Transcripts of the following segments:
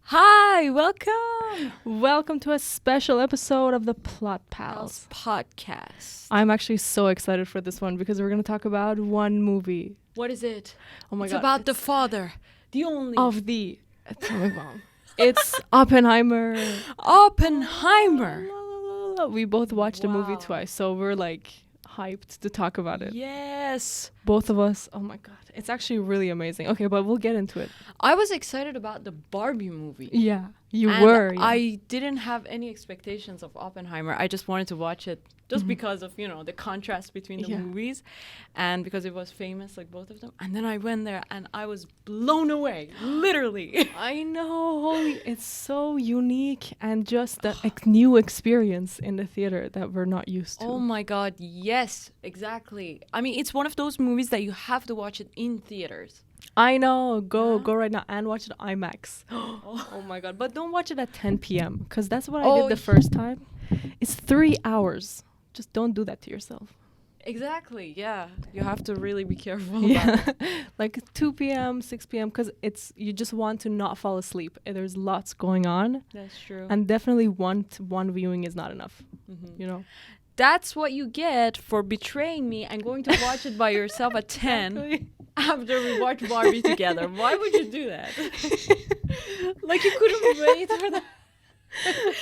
Hi, welcome. Welcome to a special episode of the Plot Pals podcast. I'm actually so excited for this one because we're going to talk about one movie. What is it? Oh my it's god. About the father, the only of the atomic bomb. It's Oppenheimer. Oppenheimer. We both watched the movie Wow. twice, so we're like hyped to talk about it. Yes. Both of us. Oh my god. It's actually really amazing. Okay, but we'll get into it. I was excited about the Barbie movie. Yeah, you And were. Yeah. I didn't have any expectations of Oppenheimer. I just wanted to watch it just because of, the contrast between the movies and because it was famous, like both of them. And then I went there and I was blown away, literally. I know, holy, it's so unique and just a new experience in the theater that we're not used to. Oh my God, yes, exactly. I mean, it's one of those movies that you have to watch it in theaters. I know, go right now and watch it IMAX. Oh my god, but don't watch it at 10 p.m. because that's what I did the first time. It's 3 hours. Just don't do that to yourself. Exactly, yeah. You have to really be careful about it. Like 2 p.m., 6 p.m. because you just want to not fall asleep. There's lots going on. That's true. And definitely one viewing is not enough, you know? That's what you get for betraying me and going to watch it by yourself at 10 Exactly. after we watch Barbie together. Why would you do that? Like you couldn't wait for that.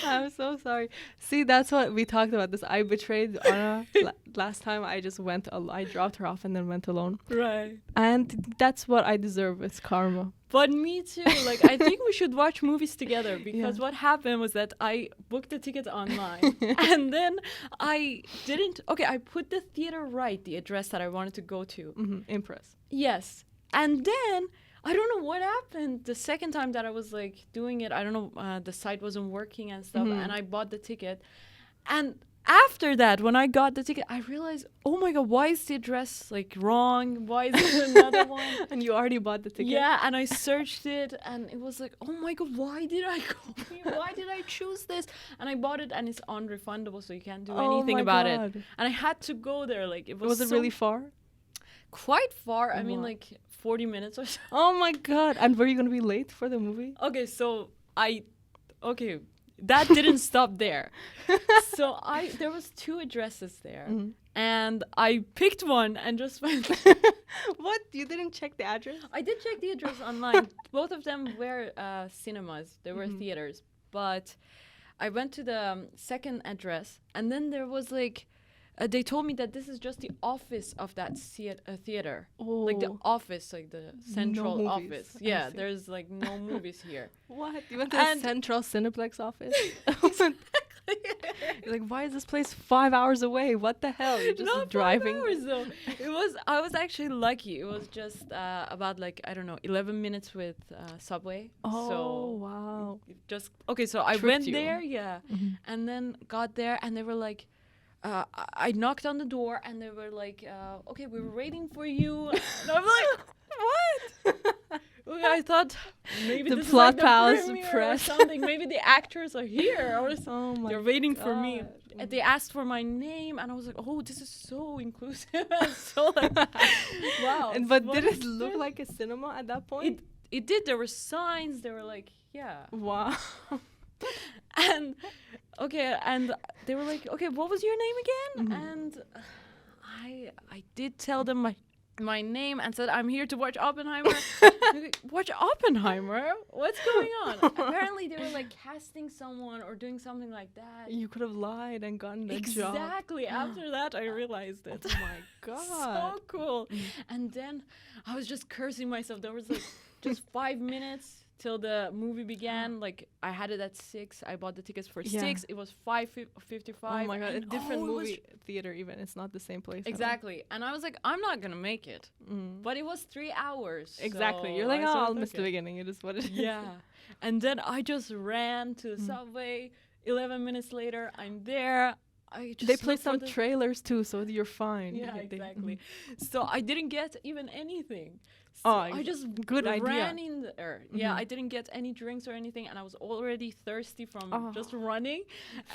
I'm so sorry. See, that's what we talked about. This I betrayed Anna last time. I just went. I dropped her off and then went alone. Right. And that's what I deserve. It's karma. But me too. Like I think we should watch movies together because what happened was that I booked the tickets online and then I didn't. Okay, I put the theater right, the address that I wanted to go to. Impress. Yes, and then. I don't know what happened the second time that I was like doing it. I don't know, the site wasn't working and stuff, and I bought the ticket. And after that, when I got the ticket, I realized, oh my God, why is the address like wrong? Why is there another one? And you already bought the ticket? Yeah, and I searched it, and it was like, oh my God, why did I go here? Why did I choose this? And I bought it, and it's unrefundable, so you can't do anything about it. And I had to go there. Like it was. Was it really far? Quite far. I mean, like 40 minutes or so. Oh my God. And were you going to be late for the movie? Okay, so that didn't stop there. So there was 2 addresses there. And I picked one and just went. What? You didn't check the address? I did check the address online. Both of them were cinemas. They were theaters. But I went to the second address and then there was like they told me that this is just the office of that theater. Oh. Like the office, like the central office. Yeah, there's like no movies here. What? You went to the central Cineplex office? You're like, why is this place 5 hours away? What the hell? You're just driving. 5 hours though. I was actually lucky. It was just about like, I don't know, 11 minutes with subway. Oh, so wow. So I went there, and then got there and they were like, I knocked on the door and they were like, okay, we were waiting for you. And I was like, what? I thought maybe the this Plot is like Pals the press or something. Maybe the actors are here or something. Oh my They're waiting God. for me. And they asked for my name and I was like, oh, this is so inclusive. And so like, wow. But did it look like a cinema at that point? It did. There were signs. They were like, yeah. Wow. And and they were like, okay, what was your name again? And I did tell them my name and said I'm here to watch Oppenheimer. Like, watch Oppenheimer? What's going on? Apparently they were like casting someone or doing something like that. You could have lied and gotten the job. Exactly. After that I realized it. Oh my God. So cool. And then I was just cursing myself. There was like just 5 minutes till the movie began. Like I had it at 6. I bought the tickets for 6. It was 5:55. Oh my God, a different movie theater even. It's not the same place. Exactly. And I was like, I'm not gonna make it. But it was 3 hours. Exactly. So you're like, oh, I'll miss okay. the beginning. It is what it is. Yeah. And then I just ran to the subway. 11 minutes later, I'm there. They play some trailers too, so you're fine. Yeah, exactly. So I didn't get even anything. So Oh, I just good idea. ran in there. Yeah, I didn't get any drinks or anything, and I was already thirsty from just running.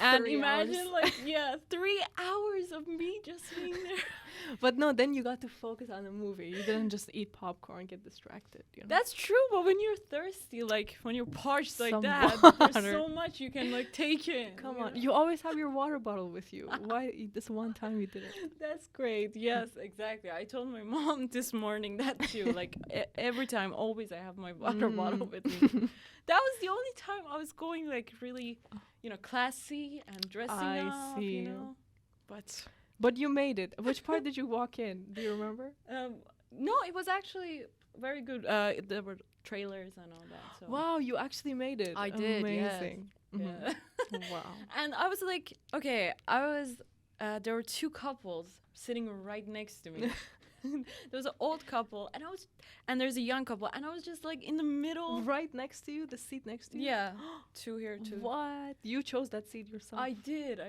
And 3 imagine, hours. 3 hours of me just being there. But no, then you got to focus on the movie. You didn't just eat popcorn, get distracted. You know? That's true, but when you're thirsty, like when you're parched like Some that, water. there's so much you can like take in. Come on, you always have your water bottle with you. Why this one time you didn't? That's great. Yes, exactly. I told my mom this morning that too. Like every time, always I have my water bottle with me. That was the only time I was going like really, classy and dressing up. See. But you made it. Which part did you walk in? Do you remember? no, it was actually very good. There were trailers and all that. So. Wow, you actually made it. I did. Amazing. Yes. Yeah. Wow. And I was like, okay, there were two couples sitting right next to me. There was an old couple, and there's a young couple, and I was just like in the middle. Right next to you, the seat next to you? Yeah, two here, two. What? You chose that seat yourself? I did,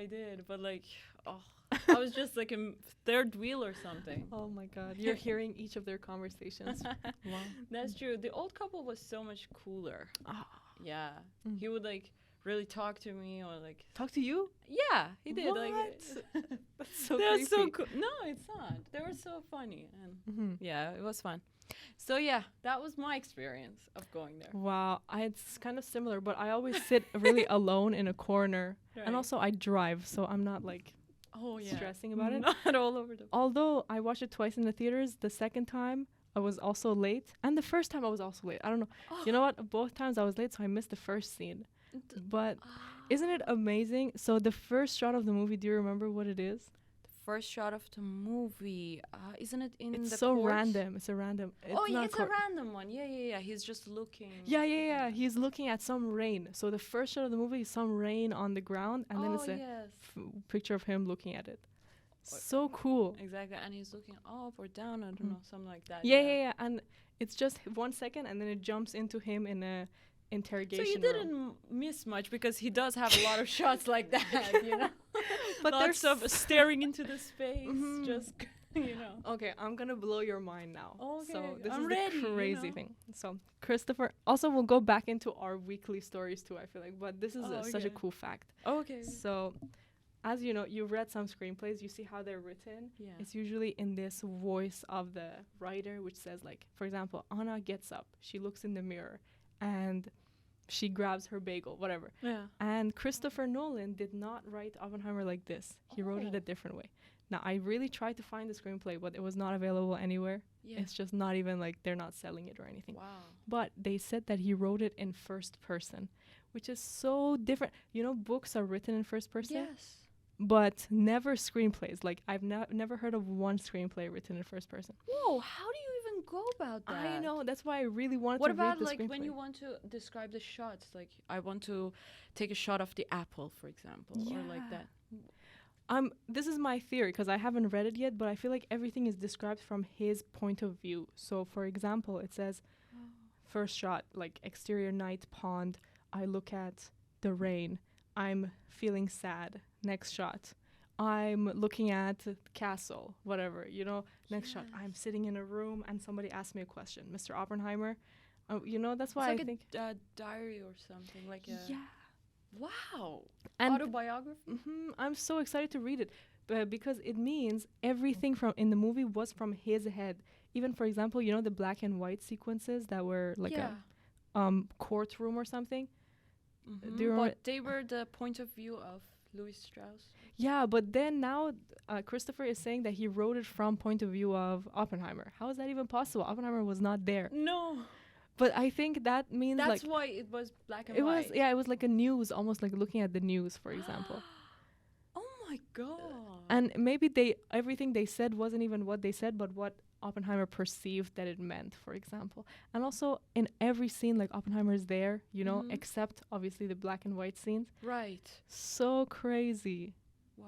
but like, I was just like a third wheel or something. Oh my God, you're hearing each of their conversations. Wow. That's true. The old couple was so much cooler. Yeah, he would like really talk to me or like talk to you. Yeah, he did. What? Like, that's so they're creepy. so cool. No, it's not. They were so funny, and yeah, it was fun. So yeah, that was my experience of going there. Wow, it's kind of similar, but I always sit really alone in a corner, and also I drive, so I'm not like stressing about it. Not all over the. Although I watched it twice in the theaters, the second time I was also late, and the first time I was also late. I don't know. You know what? Both times I was late, so I missed the first scene. But isn't it amazing? So the first shot of the movie, do you remember what it is? The first shot of the movie, isn't it in it's the so court? random. It's a random. It's a random one. Yeah. He's just looking. Yeah. He's looking at some rain. So the first shot of the movie is some rain on the ground, and then it's a picture of him looking at it. So cool. Exactly, and he's looking up or down. I don't know, something like that. Yeah. And it's just 1 second, and then it jumps into him in a interrogation So you didn't miss much because he does have a lot of shots like that, But lots of staring into the space, just Okay, I'm gonna blow your mind now. Okay, so this I'm is ready, the crazy thing. So Christopher, also we'll go back into our weekly stories too. I feel like, but this is such a cool fact. Okay. So, as you know, you've read some screenplays. You see how they're written. Yeah. It's usually in this voice of the writer, which says like, for example, Anna gets up, she looks in the mirror, and she grabs her bagel, whatever. Yeah. And Christopher Nolan did not write Oppenheimer like this. He wrote it a different way. Now, I really tried to find the screenplay, but it was not available anywhere. Yeah. It's just not even like they're not selling it or anything. Wow. But they said that he wrote it in first person, which is so different. You know, books are written in first person. Yes. But never screenplays. Like, I've never heard of one screenplay written in first person. Whoa, how do you even go about that? I know, that's why I really wanted what to read the about, like, screenplay. when you want to describe the shots? Like, I want to take a shot of the apple, for example, or like that. This is my theory, because I haven't read it yet, but I feel like everything is described from his point of view. So, for example, it says, first shot, like, exterior night, pond, I look at the rain, I'm feeling sad. Next shot, I'm looking at castle, whatever, you know. Next shot, I'm sitting in a room and somebody asked me a question. Mr. Oppenheimer, you know, that's why it's I think... It's like a diary or something, like a... Yeah. Wow. And autobiography? I'm so excited to read it because it means everything from in the movie was from his head. Even, for example, you know, the black and white sequences that were like a courtroom or something. Do you remember? But they were the point of view of Louis Strauss. Yeah, but then now Christopher is saying that he wrote it from point of view of Oppenheimer. How is that even possible? Oppenheimer was not there. No. But I think that means that's why it was black and white. It was like a news, almost like looking at the news, for example. Oh my god. And maybe everything they said wasn't even what they said, but what Oppenheimer perceived that it meant, for example. And also in every scene, like, Oppenheimer is there, you know, except obviously the black and white scenes. Right. So crazy. Wow.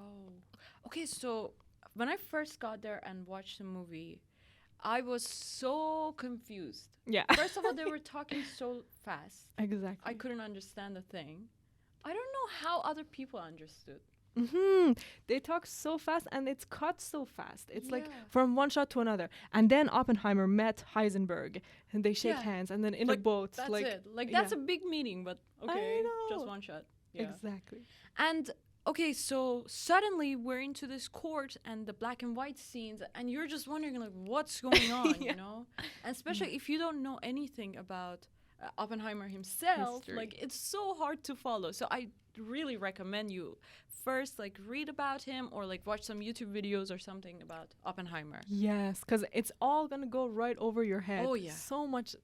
Okay, so when I first got there and watched the movie, I was so confused. Yeah. First of all, they were talking so fast. Exactly. I couldn't understand a thing. I don't know how other people understood. They talk so fast and it's cut so fast. It's like Yeah. from one shot to another. And then Oppenheimer met Heisenberg and they shake Yeah. hands and then in a Like, boat. that's Like, it. Like, that's yeah. a big meeting, but I okay, just know. one shot. Yeah. Exactly. And okay, so suddenly we're into this court and the black and white scenes, and you're just wondering like what's going on, Yeah. you know? And especially if you don't know anything about Oppenheimer himself, History. like it's so hard to follow. So I really recommend you first like read about him or like watch some YouTube videos or something about Oppenheimer. Yes, because it's all gonna go right over your head. Oh, yeah. So much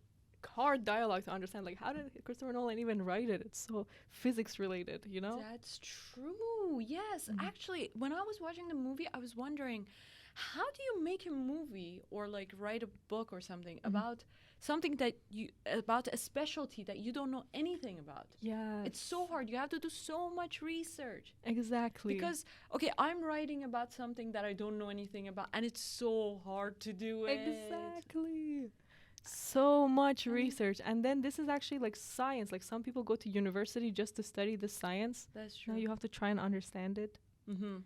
hard dialogue to understand. Like, how did Christopher Nolan even write it? It's so physics related, you know? That's true. Yes. Actually, when I was watching the movie, I was wondering, how do you make a movie or like write a book or something about something that you about a specialty that you don't know anything about? Yeah. It's so hard. You have to do so much research. Exactly. Because okay, I'm writing about something that I don't know anything about, and it's so hard to do it. Exactly. So much research. And then this is actually like science. Like some people go to university just to study the science. That's true. Now you have to try and understand it. Mm-hmm.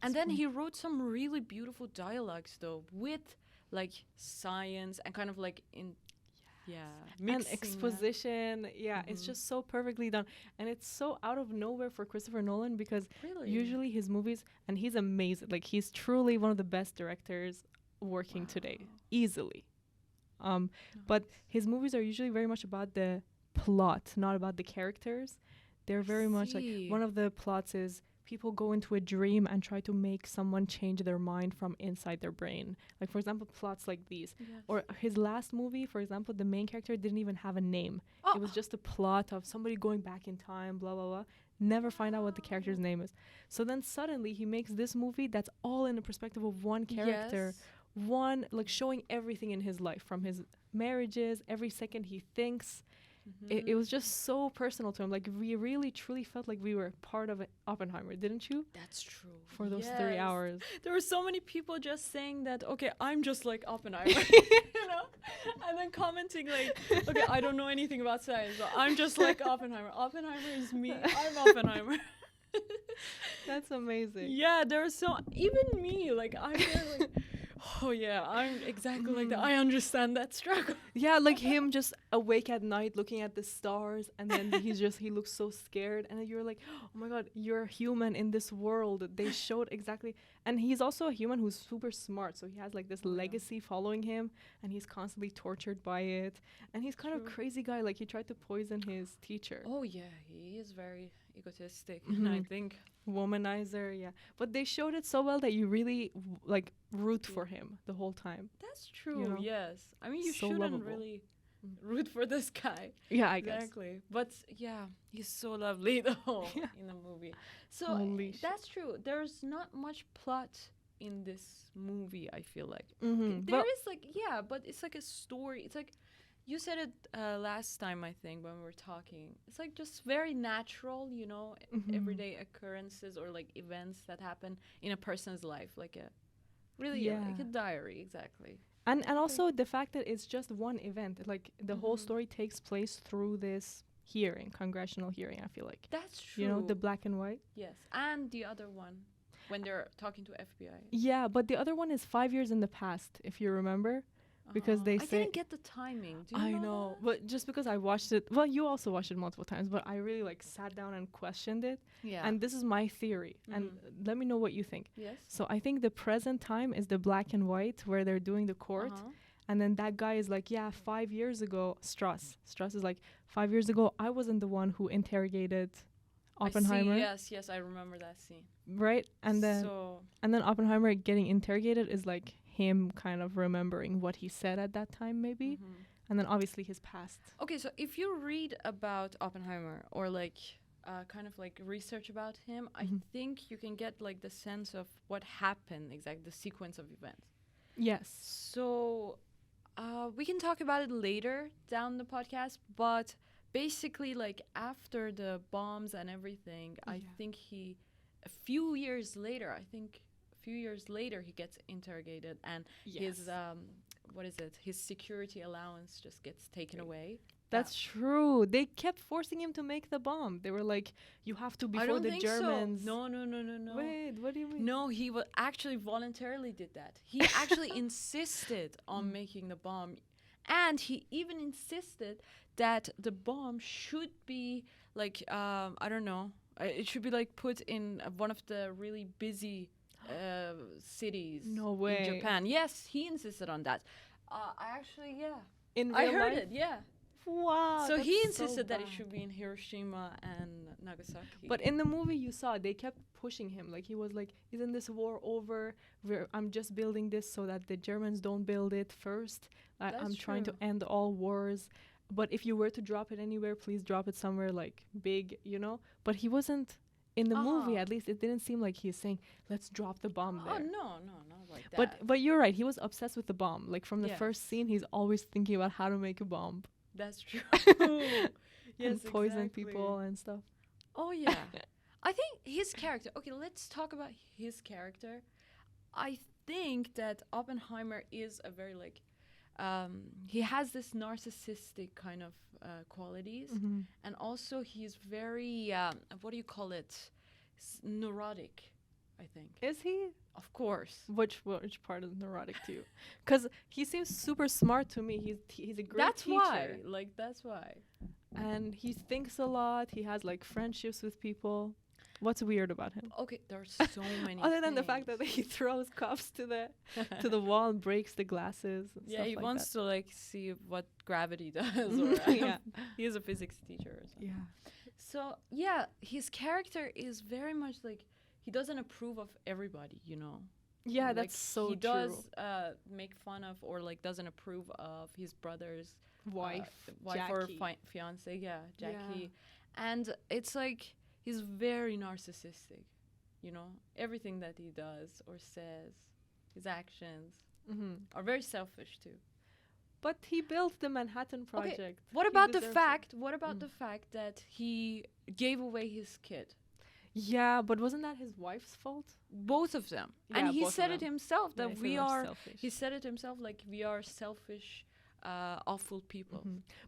And then he wrote some really beautiful dialogues though, with like science and kind of like in And mixing that. exposition. Yeah, it's just so perfectly done. And it's so out of nowhere for Christopher Nolan because Really? usually his movies, and he's amazing. Like he's truly one of the best directors working today, easily. But his movies are usually very much about the plot, not about the characters. They're very much like See. one of the plots is people go into a dream and try to make someone change their mind from inside their brain. Like for example, plots like these. Yes. Or his last movie, for example, the main character didn't even have a name. Oh. It was just a plot of somebody going back in time, blah blah blah. Never find out what the character's name is. So then suddenly he makes this movie that's all in the perspective of one character. Yes. One, like showing everything in his life, from his marriages, every second he thinks. It was just so personal to him. Like we really truly felt like we were part of Oppenheimer, didn't you? That's true. For those 3 Yes. hours. There were so many people just saying that, okay, I'm just like Oppenheimer, you know? And then commenting like, okay, I don't know anything about science, but I'm just like Oppenheimer. Oppenheimer is me. I'm Oppenheimer. That's amazing. Yeah, there are so, even me, like, I'm there like, oh yeah, I'm exactly like that. I understand that struggle. Yeah, like him just awake at night looking at the stars, and then he looks so scared, and then you're like, oh my god, you're a human in this world. They showed exactly. And he's also a human who's super smart, so he has like this legacy following him, and he's constantly tortured by it, and he's kind of crazy guy. Like he tried to poison his teacher. Oh yeah, he is very egotistic, and I think Womanizer, yeah, but they showed it so well that you really like root for him the whole time. that's true. You know? Yes, I mean you So shouldn't lovable. really root for this guy. Yeah, I guess. Exactly. But yeah, he's so lovely though Yeah. in the movie. So Holy shit. that's true. There's not much plot in this movie, I feel like. Mm-hmm. There is like, yeah, but it's like a story. It's like, you said it last time, I think, when we were talking. It's like just very natural, you know, everyday occurrences or like events that happen in a person's life. Like a, really, like a diary, exactly. And also the fact that it's just one event, like the whole story takes place through this hearing, congressional hearing, I feel like. That's true. You know, the black and white. Yes, and the other one, when they're talking to FBI. Yeah, but the other one is 5 years in the past, if you remember. Because they I say didn't get the timing. Do you I know know, that? but just because I watched it, well, you also watched it multiple times, but I really like sat down and questioned it. Yeah. And this is my theory, and let me know what you think. yes. So I think the present time is the black and white where they're doing the court. And then that guy is like, yeah, 5 years ago, Strauss is like, 5 years ago, I wasn't the one who interrogated Oppenheimer. I see, yes, I remember that scene. Right? And then So, Oppenheimer getting interrogated is like him kind of remembering what he said at that time, maybe. And then obviously his past. okay, so if you read about Oppenheimer or like kind of like research about him, I think you can get like the sense of what happened, exactly the sequence of events. Yes. So we can talk about it later down the podcast, but basically like after the bombs and everything, I think a few years later he gets interrogated, and his what is it, his security allowance just gets taken away. That's true. They kept forcing him to make the bomb. They were like, "You have to I before don't the think Germans." so. No. Wait, what do you mean? No, he actually voluntarily did that. He actually insisted on making the bomb. And he even insisted that the bomb should be like, I don't know, it should be like put in one of the really busy cities No way. in Japan. Yes, he insisted on that. I actually, yeah. In I real heard life? it, yeah. Wow. So he that's insisted that it bad. should be in Hiroshima and Nagasaki. But in the movie you saw, they kept pushing him. Like he was like, "Isn't this war over? I'm just building this so that the Germans don't build it first. I'm trying to true. end all wars. But if you were to drop it anywhere, please drop it somewhere like big, you know." But he wasn't in the movie. At least it didn't seem like he's saying, "Let's drop the bomb there." Oh no, not like that. But you're right. He was obsessed with the bomb. Like from the Yes. first scene, he's always thinking about how to make a bomb. That's true. Yes, And poison exactly. people and stuff. Oh yeah. I think his character. Okay, let's talk about his character. I think that Oppenheimer is a very like he has this narcissistic kind of qualities, and also he's very what do you call it? Neurotic, I think. Is he? Of course. Which part is neurotic to you? Because he seems super smart to me. He's a great That's teacher. why. Like that's why. And he thinks a lot. He has like friendships with people. What's weird about him? Okay, there's so many. Other than the fact that he throws cups to the wall and breaks the glasses. And Yeah, stuff he like wants that. to like see what gravity does. Or Yeah. He is a physics teacher or something. Yeah. So yeah, his character is very much like he doesn't approve of everybody, you know. Yeah, Like, that's so he true. does make fun of or like doesn't approve of his brother's Wife, or Jackie. fiance, yeah, Jackie. And it's like he's very narcissistic, you know. Everything that he does or says, his actions are very selfish too. But he built the Manhattan Project. Okay, what He about the deserves it. fact? What about the fact that he gave away his kid? Yeah, but wasn't that his wife's fault? Both of them, Yeah, and he both of said it them. himself Yeah, that he said we we're are. selfish. He said it himself, like we are selfish, awful people.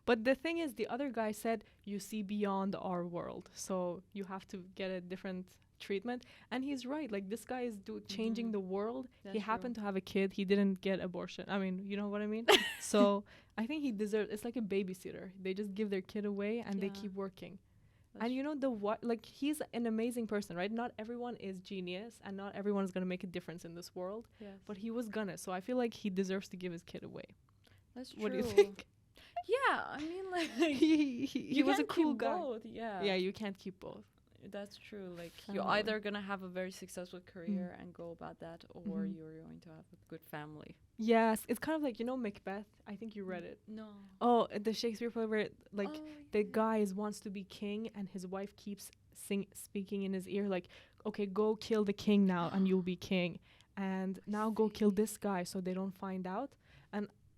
But the thing is, the other guy said, "You see beyond our world, so you have to get a different treatment." And he's right. Like this guy is changing the world. That's He happened to have a kid. He didn't get abortion. I mean, you know what I mean? So I think he deserves. It's like a babysitter. They just give their kid away and they Yeah. keep working. That's And you know like he's an amazing person, right? Not everyone is genius and not everyone is going to make a difference in this world, Yes. but he was gonna. So I feel like he deserves to give his kid away. That's true. What do you think? Yeah, I mean, like He was a can't cool keep guy. Both. Yeah. Yeah, you can't keep both. That's true. Like Family. you're either gonna have a very successful career and go about that, or you're going to have a good family. Yes, it's kind of like, you know, Macbeth. I think you read it. No. Oh, the Shakespeare play where like Oh, the guy wants to be king and his wife keeps speaking in his ear like, "Okay, go kill the king now and you'll be king. And now go kill this guy so they don't find out."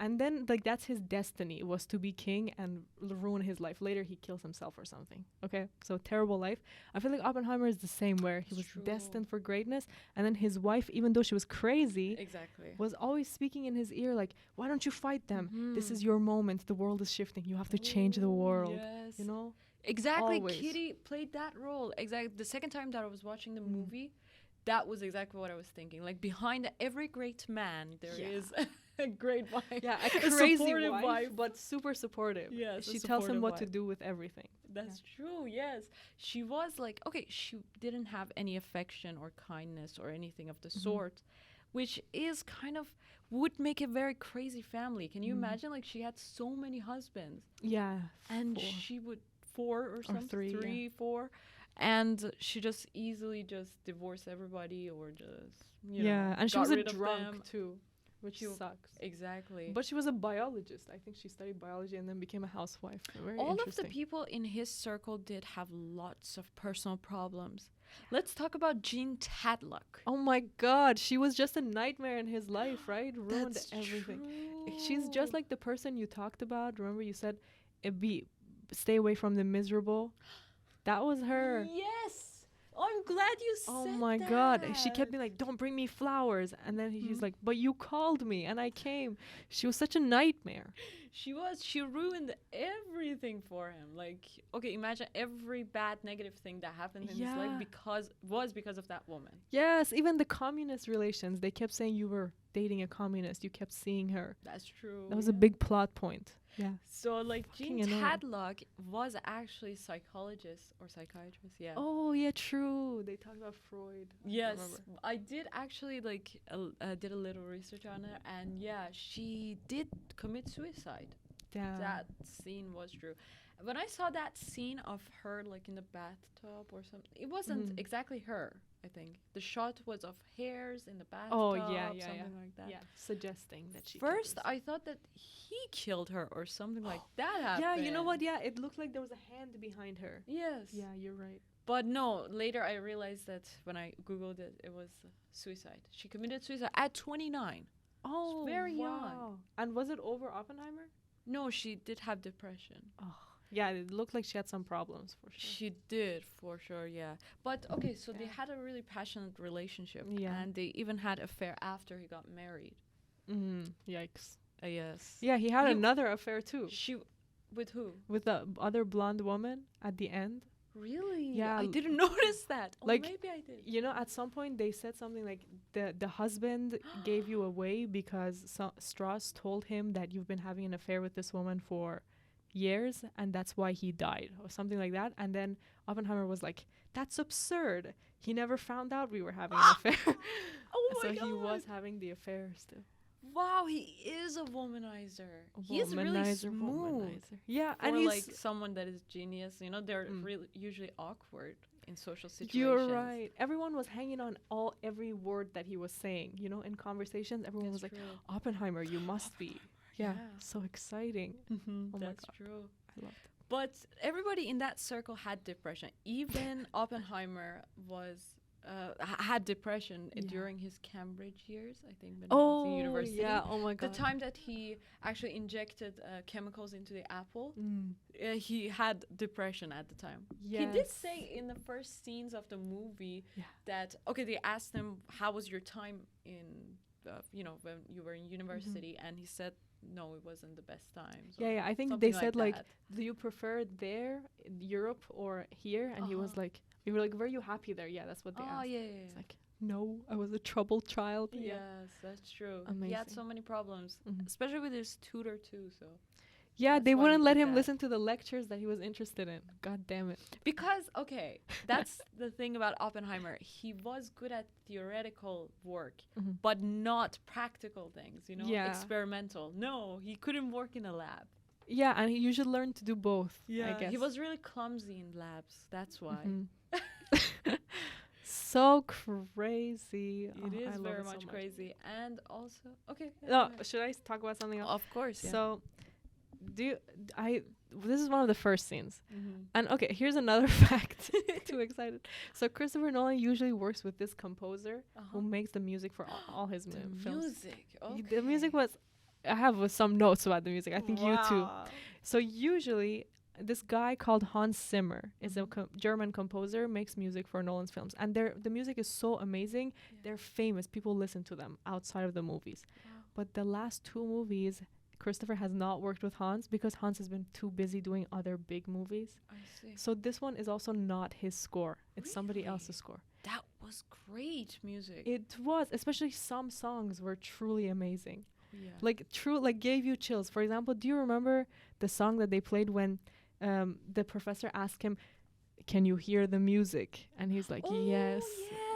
And then like that's his destiny, was to be king and ruin his life. Later he kills himself or something. Okay? So terrible life. I feel like Oppenheimer is the same, where he was True. destined for greatness, and then his wife, even though she was crazy, Exactly. was always speaking in his ear like, "Why don't you fight them? This is your moment. The world is shifting. You have to change the world." Yes. You know? Exactly. Always. Kitty played that role. Exactly. The second time that I was watching the movie, that was exactly what I was thinking. Like behind every great man, there is a great wife. Yeah, a A crazy supportive wife, wife. but super supportive. Yes, a She tells him supportive what to wife. do with everything. That's true. Yes, she was like, okay, she didn't have any affection or kindness or anything of the sort, which is kind of would make a very crazy family. Can you imagine? Like she had so many husbands, Yeah. and 4. she would 4 or something, 3, 3, 4, and she just easily just divorced everybody or just you know, And she got was a rid of drunk them. too, which She sucks. Exactly. But she was a biologist. I think she studied biology and then became a housewife. Very all of the interesting. people in his circle did have lots of personal problems. Let's talk about Jean Tadlock. Oh my God, she was just a nightmare in his life, right? Ruined That's everything. True. She's just like the person you talked about. Remember you said, stay away from the miserable. That was her. Yes. I'm glad you said Oh my god. She kept being like, don't bring me flowers. And then he's like, but you called me and I came. She was such a nightmare. She ruined everything for him. Like, okay, imagine every bad negative thing that happened in his life because of that woman. Yes, even the communist relations. They kept saying you were dating a communist. You kept seeing her. That's true. That was a big plot point. Yeah. So like Fucking Jean annoying. Tadlock was actually psychologist or psychiatrist. Yeah. Oh yeah, true. They talked about Freud. Yes, I did actually did a little research on her, and yeah, she did commit suicide. Yeah. That scene was true. When I saw that scene of her like in the bathtub or something, it wasn't exactly her. I think the shot was of hairs in the bathtub. Oh yeah, something like that. Yeah, suggesting that she. First, I thought that he killed her or something like that happened. Yeah, you know what? Yeah, it looked like there was a hand behind her. Yes. Yeah, you're right. But no, later I realized that when I Googled it, it was suicide. She committed suicide at 29. Oh, very wow. young. And was it over Oppenheimer? No, she did have depression. Oh, yeah, it looked like she had some problems for sure. She did, for sure, yeah. But, okay, so they had a really passionate relationship. Yeah. And they even had an affair after he got married. Yikes. Yes. Yeah, he had another affair too. With who? With the other blonde woman at the end. Really? Yeah. I didn't notice that. Like, maybe I did. You know, at some point they said something like the husband gave you away because Strauss told him that you've been having an affair with this woman for years and that's why he died or something like that. And then Oppenheimer was like, that's absurd. He never found out we were having an affair. Oh my God. So he was having the affair still. Wow, he is a womanizer. He's really smooth. Yeah, and and he's he's like someone that is genius. You know, they're really usually awkward in social situations. You're right. Everyone was hanging on every word that he was saying. You know, in conversations, everyone was like, Oppenheimer, you must be. Yeah, so exciting. Oh That's my God. true. I loved it. But everybody in that circle had depression. Even Oppenheimer had depression during his Cambridge years, I think, when he was in university. Yeah, oh my God. The time that he actually injected chemicals into the apple, he had depression at the time. Yes. He did say in the first scenes of the movie that, okay, they asked him, how was your time in, when you were in university? And he said, no, it wasn't the best time. So Yeah, I think they said, like, do you prefer there in Europe or here? And he was like, you were like, were you happy there? Yeah, that's what they asked. Yeah. It's like, no, I was a troubled child. Yes, that's true. Amazing. He had so many problems, especially with his tutor too. So yeah, that's they why wouldn't he let did him that. listen to the lectures that he was interested in. God damn it. Because, okay, that's the thing about Oppenheimer. He was good at theoretical work, but not practical things, experimental. No, he couldn't work in a lab. Yeah, and you should learn to do both, I guess. He was really clumsy in labs. That's why. So crazy. It is very much crazy. And also, okay. Should I talk about something else? Of course, yeah. So, this is one of the first scenes. And okay, here's another fact. Too excited. So Christopher Nolan usually works with this composer who makes the music for all his films. Music, okay. The music I have some notes about the music. I think you too. So usually this guy called Hans Zimmer is a German composer, makes music for Nolan's films. And the music is so amazing. Yeah. They're famous. People listen to them outside of the movies. Wow. But the last two movies, Christopher has not worked with Hans because Hans has been too busy doing other big movies. I see. So this one is also not his score. It's somebody else's score. That was great music. It was, especially some songs were truly amazing. Yeah. Like gave you chills. For example, do you remember the song that they played when the professor asked him, can you hear the music? And he's like, yes.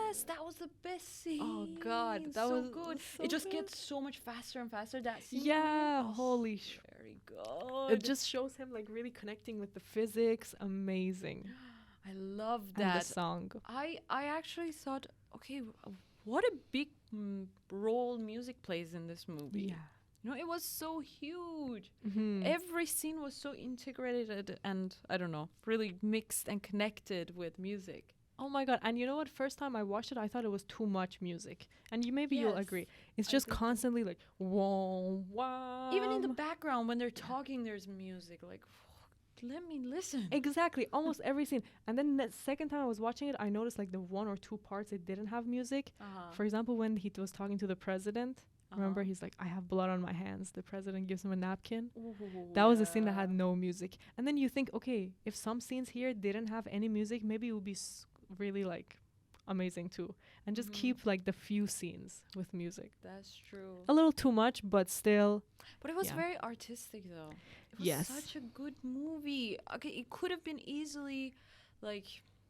Yes, that was the best scene. Oh God, that was was good. So it just good. gets so much faster and faster, that scene. Yeah, holy sh. Very good. It just shows him like really connecting with the physics. Amazing. I love that. And the song. I actually thought, okay, what a big role music plays in this movie. Yeah. It was so huge. Every scene was so integrated and, I don't know, really mixed and connected with music. Oh my God. And you know what? First time I watched it, I thought it was too much music. And you'll agree. It's just constantly like, whoa, wow. Even in the background, when they're talking, there's music. Like, let me listen. Exactly, almost every scene. And then the second time I was watching it, I noticed like the one or two parts it didn't have music. For example, when he was talking to the president, remember he's like, I have blood on my hands. The president gives him a napkin. Ooh, That was a scene that had no music. And then you think, okay, if some scenes here didn't have any music, maybe it would be really like amazing too. And just keep like the few scenes with music. That's true. A little too much, but still. But it was very artistic though. It was Yes. such a good movie. Okay, it could have been easily like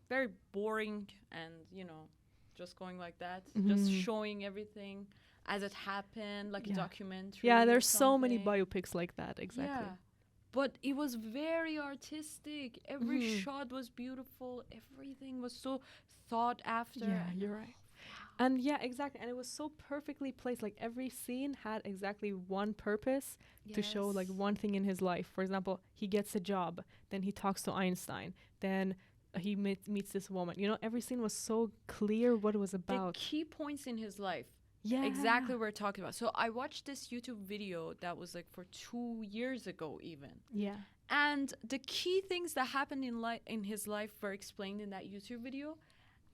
very boring and, you know, just going like that, just showing everything as it happened, like a documentary. Yeah, there's so many biopics like that, exactly. Yeah. But it was very artistic. Every shot was beautiful. Everything was so thought after. Yeah, you're right. And yeah, exactly. And it was so perfectly placed. Like every scene had exactly one purpose to show like one thing in his life. For example, he gets a job, then he talks to Einstein, then he meets this woman. You know, every scene was so clear what it was about. The key points in his life. Yeah. Exactly what we're talking about. So I watched this YouTube video that was like for 2 years ago even. Yeah. And the key things that happened in his life were explained in that YouTube video.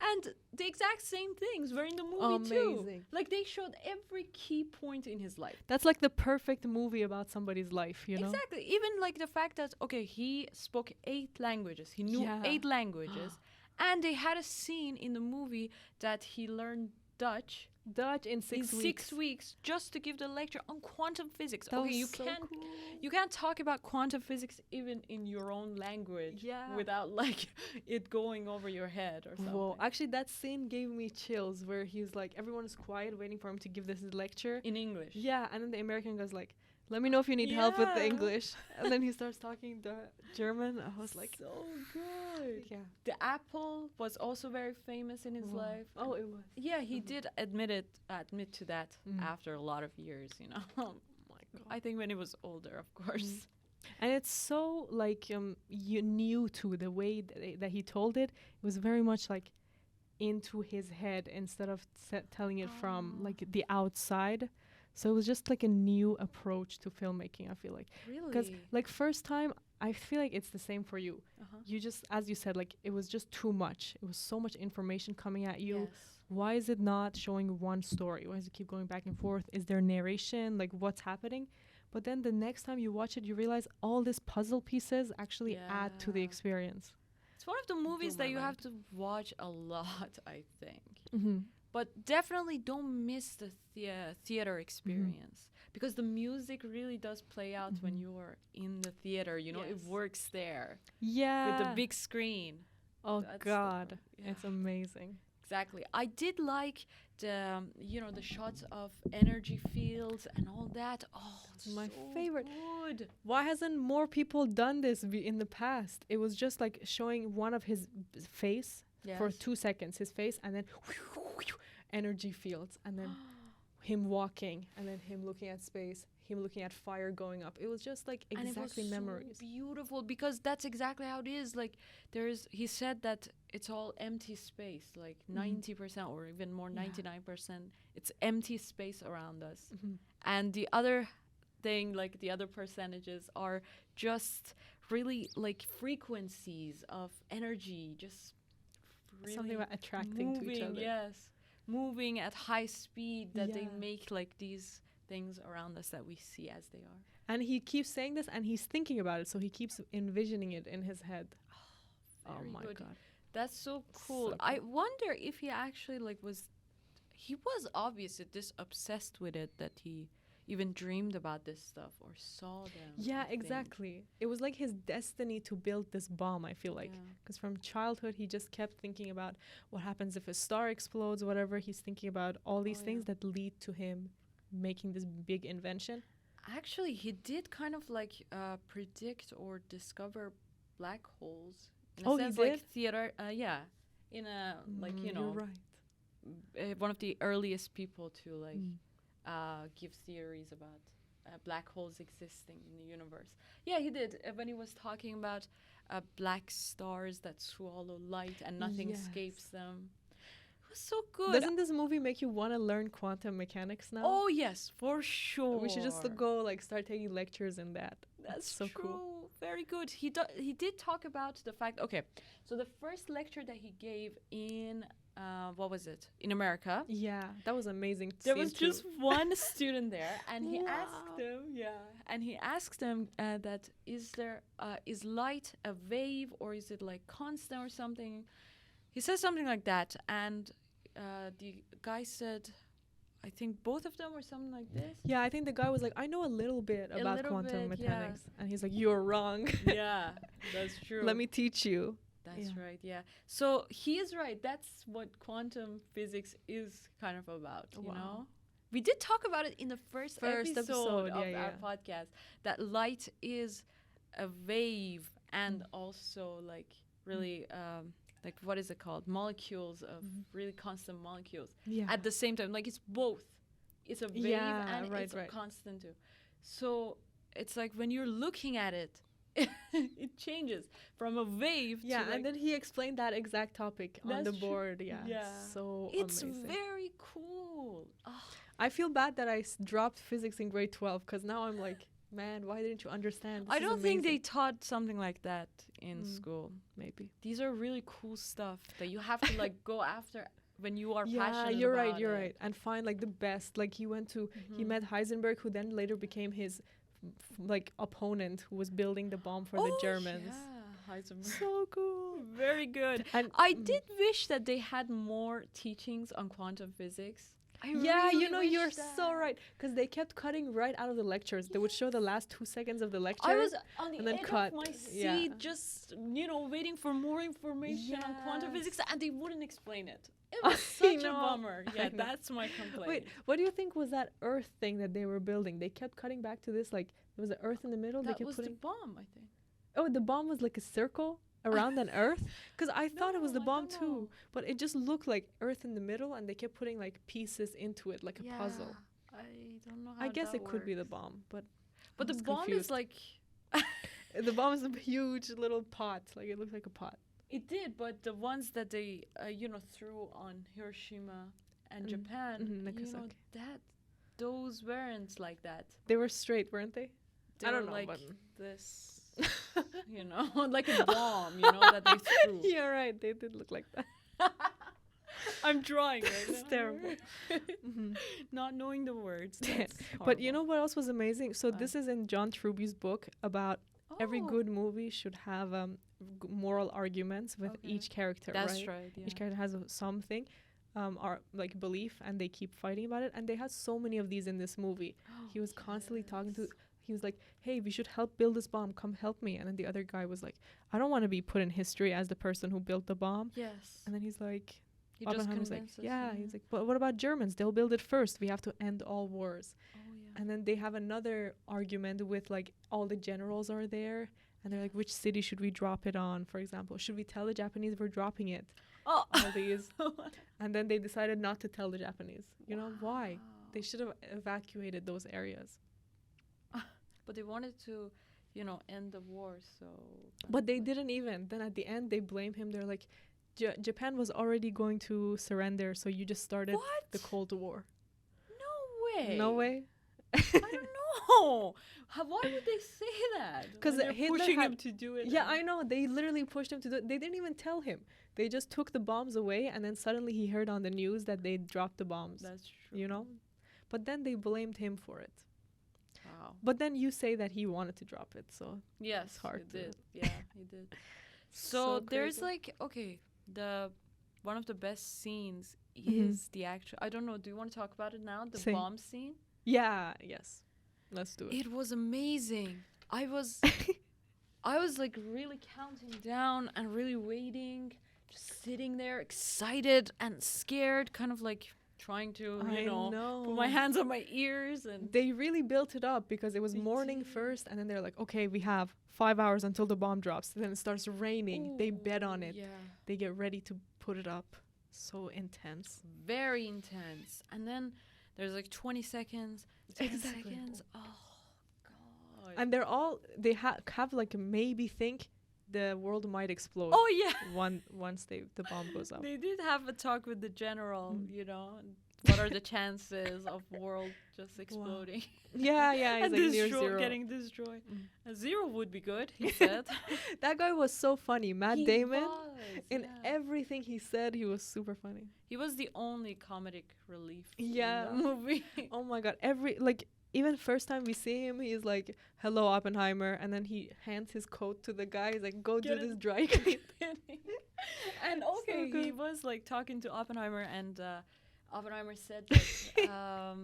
And the exact same things were in the movie too. Like they showed every key point in his life. That's like the perfect movie about somebody's life, you know? Exactly. Even like the fact that, okay, he spoke 8 languages. He knew 8 languages. And they had a scene in the movie that he learned Dutch in 6 weeks. 6 weeks just to give the lecture on quantum physics. That okay, was you can't talk about quantum physics even in your own language without like it going over your head or something. Whoa, actually that scene gave me chills where he's like, everyone is quiet waiting for him to give this lecture. In English. Yeah, and then the American guy's like, let me know if you need help with the English. And then he starts talking the German. I was like, so good. Yeah. The apple was also very famous in his life. Oh, it was. Yeah, he did admit to that after a lot of years, you know. Oh my God. I think when he was older, of course. And it's so like you knew too the way that he told it. It was very much like into his head instead of telling it from like the outside. So it was just like a new approach to filmmaking, I feel like. Really? Because like first time, I feel like it's the same for you. You just, as you said, like it was just too much. It was so much information coming at you. Yes. Why is it not showing one story? Why does it keep going back and forth? Is there narration? Like what's happening? But then the next time you watch it, you realize all these puzzle pieces actually add to the experience. It's one of the movies that you have to watch a lot, I think. But definitely don't miss the theater experience because the music really does play out when you are in the theater. You know, it works there. Yeah. With the big screen. Oh, God. It's amazing. Exactly. I did like the, you know, the shots of energy fields and all that. Oh, it's my so favorite. Good. Why hasn't more people done this in the past? It was just like showing one of his face for 2 seconds, his face, and then energy fields, and then him walking, and then him looking at space, him looking at fire going up. It was just like exactly memories. So beautiful because that's exactly how it is. Like he said that it's all empty space, like 90% or even more, 99%. It's empty space around us. And the other thing, like the other percentages are just really like frequencies of energy, just really something about attracting to each other. Yes. Moving at high speed that they make like these things around us that we see as they are. And he keeps saying this and he's thinking about it, so he keeps envisioning it in his head. Oh my God. That's so cool. So I wonder if he actually like he was obviously this obsessed with it that he even dreamed about this stuff or saw them. Yeah, exactly. It was like his destiny to build this bomb, I feel like. Because from childhood, he just kept thinking about what happens if a star explodes, whatever. He's thinking about all these things that lead to him making this big invention. Actually, he did kind of like predict or discover black holes. In a sense, he did? Like theater, in a, like, you know. You're right. One of the earliest people to like give theories about black holes existing in the universe. Yeah, he did. When he was talking about black stars that swallow light and nothing escapes them. It was so good. Doesn't this movie make you want to learn quantum mechanics now? Oh, yes, for sure. We should just go like start taking lectures in that. That's so true. Cool. very good. He did talk about the fact. Okay, so the first lecture that he gave in what was it, in America? Yeah, that was amazing. There was just one student there, and he asked him, that is light a wave, or is it like constant or something? He says something like that, and the guy said, I think both of them or something like this. Yeah, I think the guy was like, I know a little bit about quantum mechanics. Yeah. And he's like, you're wrong. Yeah, that's true. Let me teach you. That's right, yeah. So he is right. That's what quantum physics is kind of about, you know? We did talk about it in the first episode of our podcast, that light is a wave and also like really, like what is it called? Molecules of really constant molecules at the same time. Like it's both. It's a wave and it's a constant too. So it's like when you're looking at it, it changes from a wave to like, and then he explained that exact topic on the board. So it's amazing. Very cool. I feel bad that I dropped physics in grade 12 because now I'm like, man, why didn't you understand? I don't think they taught something like that in school. Maybe these are really cool stuff that you have to like go after when you are passionate you're about you're it. right, and find like the best. Like he went to he met Heisenberg, who then later became his like opponent, who was building the bomb for the Germans. Yeah, Heisenberg. So cool. Very good. And I did wish that they had more teachings on quantum physics. You're so right, because they kept cutting right out of the lectures. They would show the last 2 seconds of the lecture. I was on the edge of my seat, just waiting for more information on quantum physics, and they wouldn't explain it. It was such a bummer. Yeah, that's my complaint. Wait, what do you think was that Earth thing that they were building? They kept cutting back to this, like there was an Earth in the middle. That was the bomb, I think. Oh, the bomb was like a circle around an Earth? Because I thought it was the bomb too, but it just looked like Earth in the middle, and they kept putting like pieces into it, like a puzzle. I don't know how I guess it works. could be the bomb, but the bomb is like the bomb is a huge little pot, like it looks like a pot. It did, but the ones that they threw on Hiroshima and Japan, those weren't like that. They were straight, weren't they? I don't know, like this. Like a bomb, that they threw. Yeah, right. They did look like that. I'm drawing right now. It's terrible. Not knowing the words. But you know what else was amazing? So this is in John Truby's book about every good movie should have moral arguments with each character. That's right. Each character has something, or like belief, and they keep fighting about it. And they had so many of these in this movie. He was constantly talking to. He was like, hey, we should help build this bomb. Come help me. And then the other guy was like, I don't want to be put in history as the person who built the bomb. Yes. And then he's like, Oppenheimer's like, he's like, but what about Germans? They'll build it first. We have to end all wars. Oh, yeah. And then they have another argument with like all the generals are there. And they're like, which city should we drop it on, for example? Should we tell the Japanese we're dropping it? Oh. All these. And then they decided not to tell the Japanese. You know, why? They should have evacuated those areas. But they wanted to, end the war, so... But they didn't even. Then at the end, they blame him. They're like, Japan was already going to surrender, so you just started the Cold War. No way. No way? I don't know. Why would they say that? Because Hitler pushing him to do it. Yeah, I know. They literally pushed him to do it. They didn't even tell him. They just took the bombs away, and then suddenly he heard on the news that they dropped the bombs. That's true. But then they blamed him for it. Wow. But then you say that he wanted to drop it, so yes, it's hard he did. Yeah, he did. So there's like, one of the best scenes is the actual, I don't know, do you want to talk about it now? The bomb scene? Yeah, yes. Let's do it. It was amazing. I was like really counting down and really waiting, just sitting there excited and scared, kind of like trying to, put my hands on my ears. And they really built it up because it was morning first, and then they're like, okay, we have 5 hours until the bomb drops. And then it starts raining. Ooh, they bet on it. Yeah. They get ready to put it up. So intense. Very intense. And then there's like 20 seconds, 10 seconds. Oh, God. And they have like maybe think the world might explode. Oh, yeah. Once the bomb goes up. They did have a talk with the general, what are the chances of world just exploding Yeah, yeah, he's and like near zero. getting destroyed? A zero would be good, he said. That guy was so funny. Matt He Damon, was, in yeah. everything he said, he was super funny. He was the only comedic relief Yeah. in the movie. Oh my god, even first time we see him, he's like, "Hello, Oppenheimer," and then he hands his coat to the guy. He's like, "Go Get do it. this dry clean." And okay, good. he was like talking to Oppenheimer, and Oppenheimer said that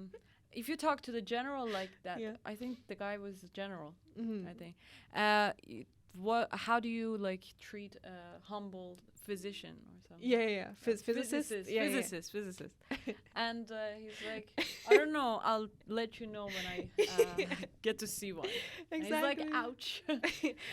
if you talk to the general like that, Yeah. I think the guy was the general. Mhm. I think. How do you like treat a humble physician or something? Yeah, yeah, yeah. Physicist. Yeah, yeah. Physicist. And he's like, I don't know. I'll let you know when I get to see one. And he's like, Exactly. ouch.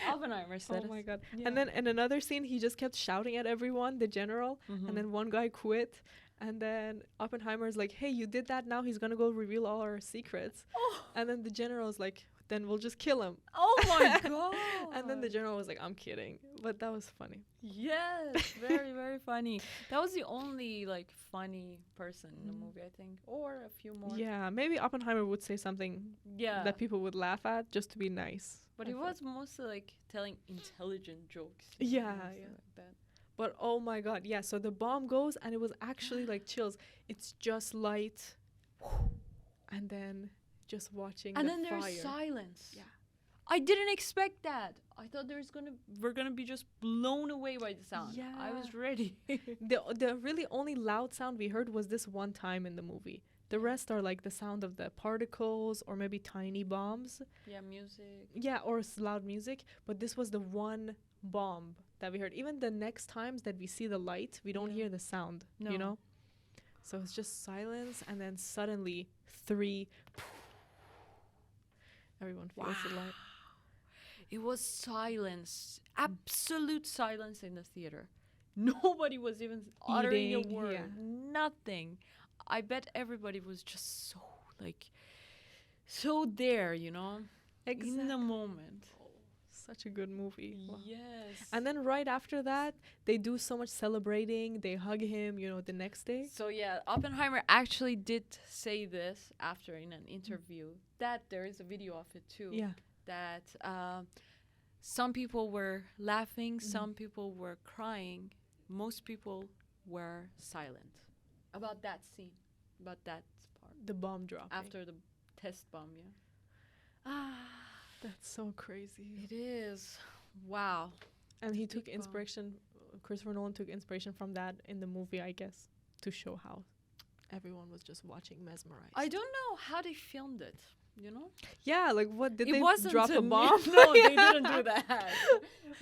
Oppenheimer said Oh my it. god. Yeah. And then in another scene, he just kept shouting at everyone, the general, Mhm. and then one guy quit. And then Oppenheimer's like, "Hey, you did that. Now he's gonna go reveal all our secrets." Oh. And then the general's like, "Then we'll just kill him." Oh my god. And then the general was like, "I'm kidding," but that was funny. Yes, very, very funny. That was the only like funny person in the Mm. movie, I think, or a few more. Yeah, maybe Oppenheimer would say something Yeah. that people would laugh at just to be nice. But I he feel. was mostly like telling intelligent jokes. Yeah, mostly yeah. Like that. But oh my god, yeah. So the bomb goes, and it was actually like chills. It's just light, and then just watching And the then fire. there's silence. Yeah. I didn't expect that. I thought we're gonna be just blown away by the sound. I was Yeah. ready. The really only loud sound we heard was this one time in the movie. The rest are like the sound of the particles or maybe tiny bombs. Yeah, music. Yeah, or loud music. But this was the one bomb that we heard. Even the next times that we see the light, we don't Yeah. hear the sound. No. You know? So it's just silence, and then suddenly 3. Everyone feels the light. It was silence, absolute silence in the theater. Nobody was even uttering a Eating, word. yeah. Nothing. I bet everybody was just so like so there, you know, in the moment. Such a good movie. Wow. Yes. And then right after that, they do so much celebrating. They hug him, the next day. So yeah, Oppenheimer actually did say this after in an interview that there is a video of it too. Yeah. That some people were laughing, some people were crying, most people were silent about that scene, about that part The bomb dropping. after the test bomb. Yeah, That's so crazy. it is. Wow. And he took Big bomb. inspiration, Christopher Nolan took inspiration from that in the movie, I guess, to show how everyone was just watching mesmerized. I don't know how they filmed it. You know, Yeah, like what, did it they wasn't drop a me- bomb? No, they didn't do that.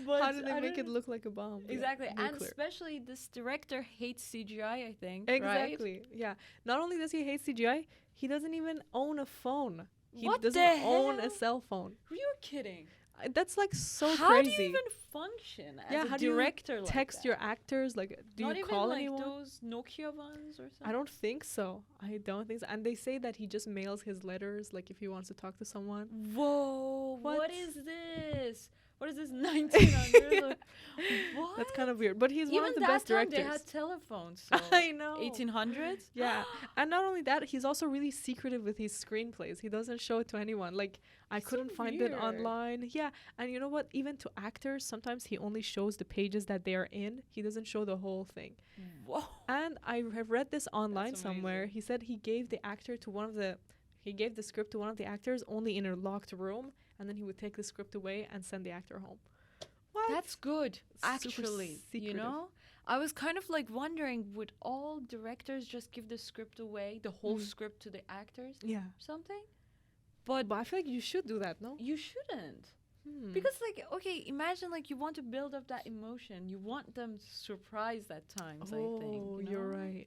But How did they I make it don't- look like a bomb? Yeah, Exactly, and nuclear. especially this director hates CGI. I think. Exactly. Yeah. Not only does he hate CGI, he doesn't even own a phone. He What doesn't the own a hell? cell phone. You're kidding. That's like so How crazy. do you even function as Yeah, a how do you director like text that? your actors? Like, do Not you even call like anyone? those Nokia ones or something. I don't think so. I don't think so. And they say that he just mails his letters, like if he wants to talk to someone. Whoa! What? What is this? What is this? 1900s? What? That's kind of weird. But he's Even one of the that best time directors. they had telephones. So I know. 1800s. Yeah. And not only that, he's also really secretive with his screenplays. He doesn't show it to anyone. Like, I So couldn't find it weird. online. Yeah. And you know what? Even to actors, sometimes he only shows the pages that they are in. He doesn't show the whole thing. Whoa! And I have read this online That's somewhere. amazing. He said he gave the script to one of the actors only in a locked room, and then he would take the script away and send the actor home. What? That's good, Super actually. You secretive. know, I was kind of like wondering, would all directors just give the script away, the whole script to the actors, Yeah. or something? But But I feel like you should do that, no? you shouldn't. Hmm. Because, like, okay, imagine, like, you want to build up that emotion. You want them surprised at times, I think. Oh, You you're know? right.